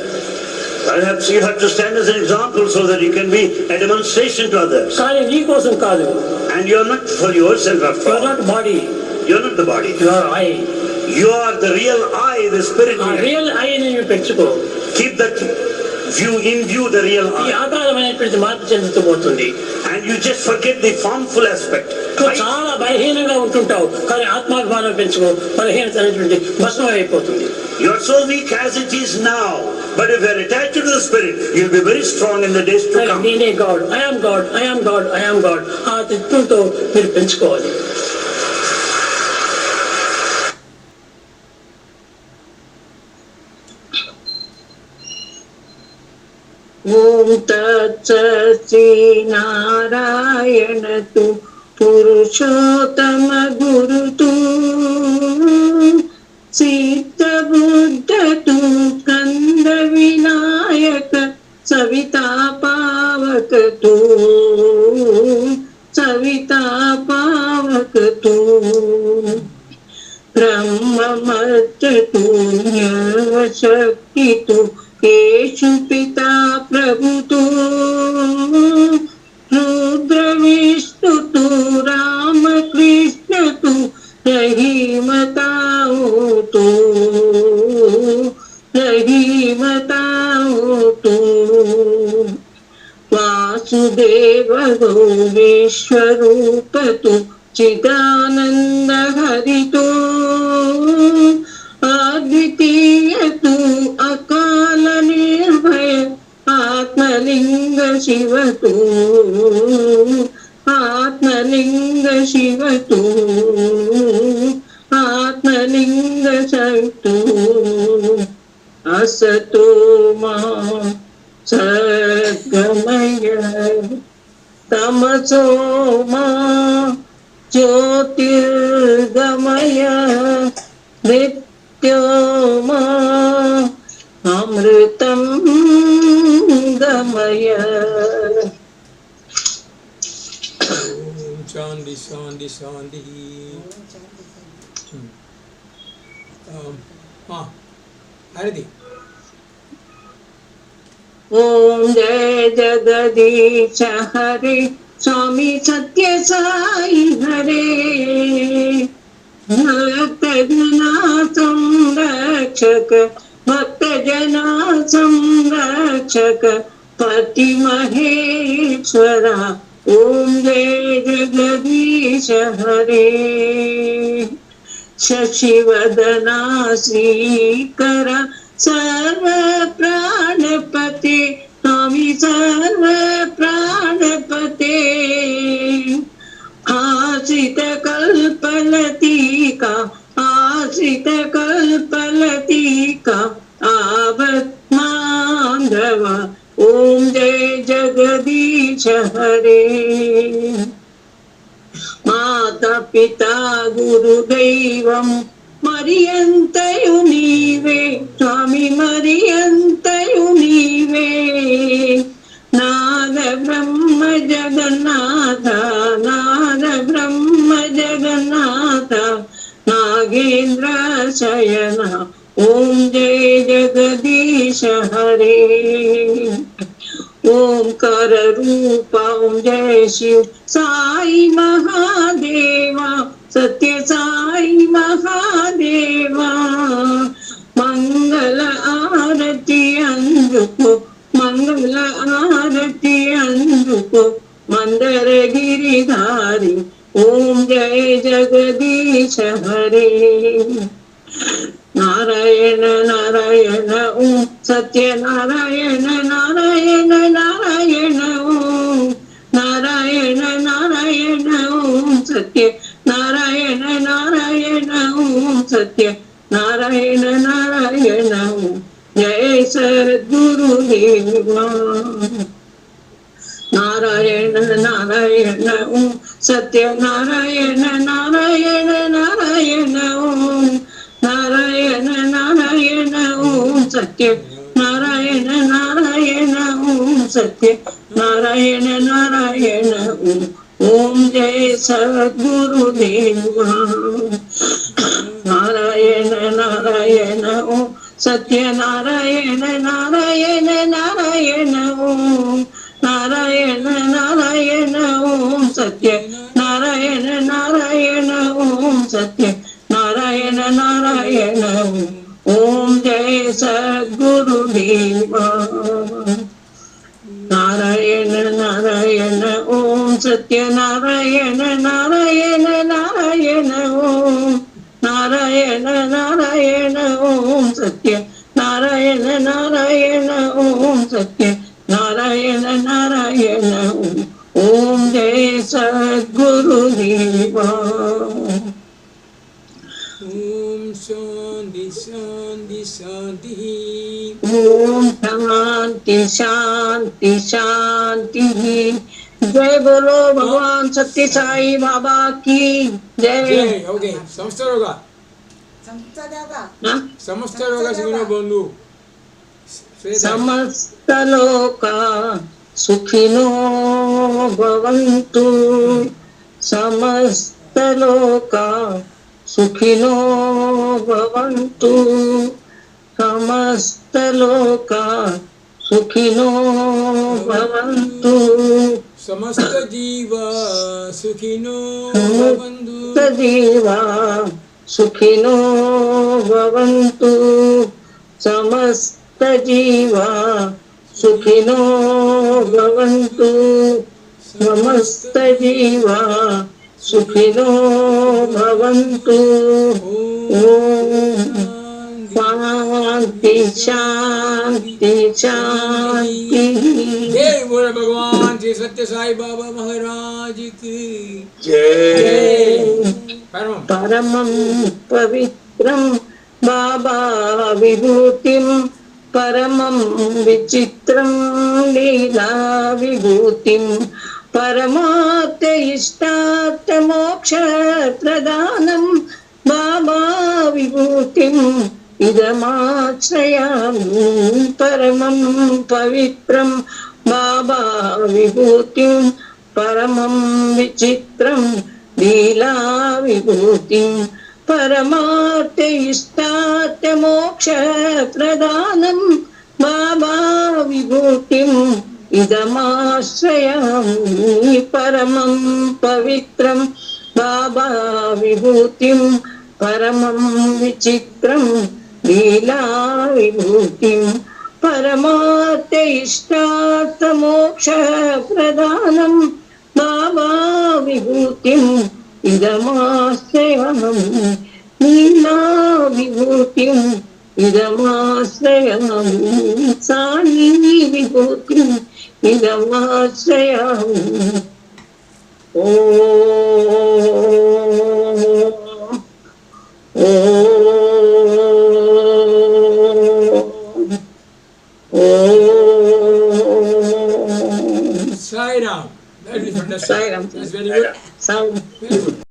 Perhaps you have to stand as an example so that you can be a demonstration to others. కానీ నీ కోసం కాదు. And you are not for yourself after all. You are not body. You are not the body. You are I. You are the real I, the spirit. ఆ రియల్ ఐ ని పెంచుకో. Keep that view in view the real ఈ I. ఆకారమైనటువంటి మార్పు చెందుతూ పోతుంది. And you just forget the formful aspect. నువ్వు చాలా బలహీనంగా ఉంటుంటావు, కానీ ఆత్మాభిమానం పెంచుకో, బలహీనత అనేటువంటి భస్మం అయిపోతుంది. You are so weak as it is now, but if you are attached to the spirit, you will be very strong in the days to come. నేనే God, I am God, I am God, I am God, ఆ తత్వంతో మీరు పెంచుకోవాలి. ఓం తత్సత్ శ్రీ నారాయణతు పురుషోత్తమ గురుతు సిద్ధ బుద్ధతు స్కంద వినాయక సవితా పావకతు సవితా పావకతు బ్రహ్మమత్తు జ్ఞానశక్తితు కేశు పితా ప్రభుతు రుద్ర విష్ణుతు రామకృష్ణతు రహీమతావుతు రహీమతావుతు వాసుదేవ గో విశ్వరూపతు చిదానంద హరితో అద్వితీయతు అకాల నిర్భయ ఆత్మలింగ శివతు ఆత్మలింగ శివతు ఆత్మలింగ శివతు అసతో మా సద్గమయ తమసో మా జ్యోతిర్గమయ నిత్యోమా అమృతం గమయ. శాంతి శాంతి శాంతి. హరిది. ఓం జయ జగదీశ హరే స్వామి సత్య సాయి హరే భక్త జనా సంరక్షక భక్త జనా సంరక్షక పతి మహేశ్వర ఓం జయ జగదీశ హరే శశివదనా శ్రీకర సర్వ ప్రాణపతే స్వామి సర్వ ప్రాణపతే ఆశ్రిత కల్పలతికా ఆశ్రిత కల్పలతికా ఆవత్మాంధవ ఓం జయ జగదీశ హరే మాతా పితా గురుదైవం మరియంతయు నీవే స్వామి మరియంతయు నీవే నాద బ్రహ్మ జగన్నాథ నాద బ్రహ్మ జగన్నాథ నాగేంద్ర శయన ఓం జయ జగదీశ హరే ఓంకార రూప ఓం జయ శివ సాయి మహాదేవా సత్య సాయి మహాదేవా మంగళ ఆరతి అందుకో మంగళ ఆరతి అందుకో మందర గిరిధారి ఓం జయ జగదీశ హరే నారాయణ నారాయణ ఓం సత్యనారాయణ నారాయణ నారాయణ ఓం నారాయణ నారాయణ ఓం సత్య నారాయణ నారాయణ ఓం సత్య నారాయణ నారాయణ ఓం జయ సద్గురుదేవా నారాయణ నారాయణ ఓం సత్య నారాయణ నారాయణ నారాయణ ఓం నారాయణ నారాయణ ఓం సత్య నారాయణ నారాయణ ఓం సత్య నారాయణ నారాయణ ఓం జయ సద్గురుదేవా నారాయణ నారాయణ ఓం సత్య నారాయణ నారాయణ నారాయణ ఓం నారాయణ నారాయణ ఓం సత్య నారాయణ నారాయణ ఓం సత్య నారాయణ నారాయణ ఓం జయ సద్గురు सद्गुरुदेवा नारायण नारायण ओम सत्यनारायण नारायण नारायण ओम नारायण नारायण ओम सत्य नारायण नारायण ओम सत्य नारायण नारायण ओम जय सद्गुरुदेवा ओम शांति शांति शांति ओम शांति शांति शांति जय बोलो भगवान सत्य साई बाबा की जय जय ओके समस्त रोगा हाँ? समस्त रोगा सुनो बंधु समस्त लोका सुखिनो भवन्तु समस्त लोका सुखिनो भवन्तु समस्त लोका सुखिनो भवन्तु समस्त जीवा सुखिनो भवन्तु समस्त जीवा सुखिनो भवन्तु समस्त जीवा सुखिनो भवन्तु समस्त जीवा सुखिनो भवन्तु ओम शांति शांति शांति जय बोले भगवान श्री सत्य साई बाबा महाराज की जय परम परमं पवित्रं बाबा विभूतिं परमं विचित्रं लीला विभूतिं परमार्थ इष्टार्थ मोक्ष प्रदानं बाबा विभूतिं इदमाश्रयामि परमं पवित्रं बाबा विभूतिं परमं विचित्रं लीला विभूतिं परमार्थ इष्टार्थ मोक्ष प्रदानं बाबा विभूतिं इदमाश्रयामि परमं पवित्रं बाबा विभूतिं परमं विचित्रं लीला विभूतिं परमार्थ इष्टार्थ मोक्ष प्रदानं बाबा विभूतिं इदमाश्रयामि लीला विभूतिं इदमाश्रयामि साई विभूतिं इदमाश्रयामि ओ Sai Ram. Very good. Sai Ram. That's very good. Sound.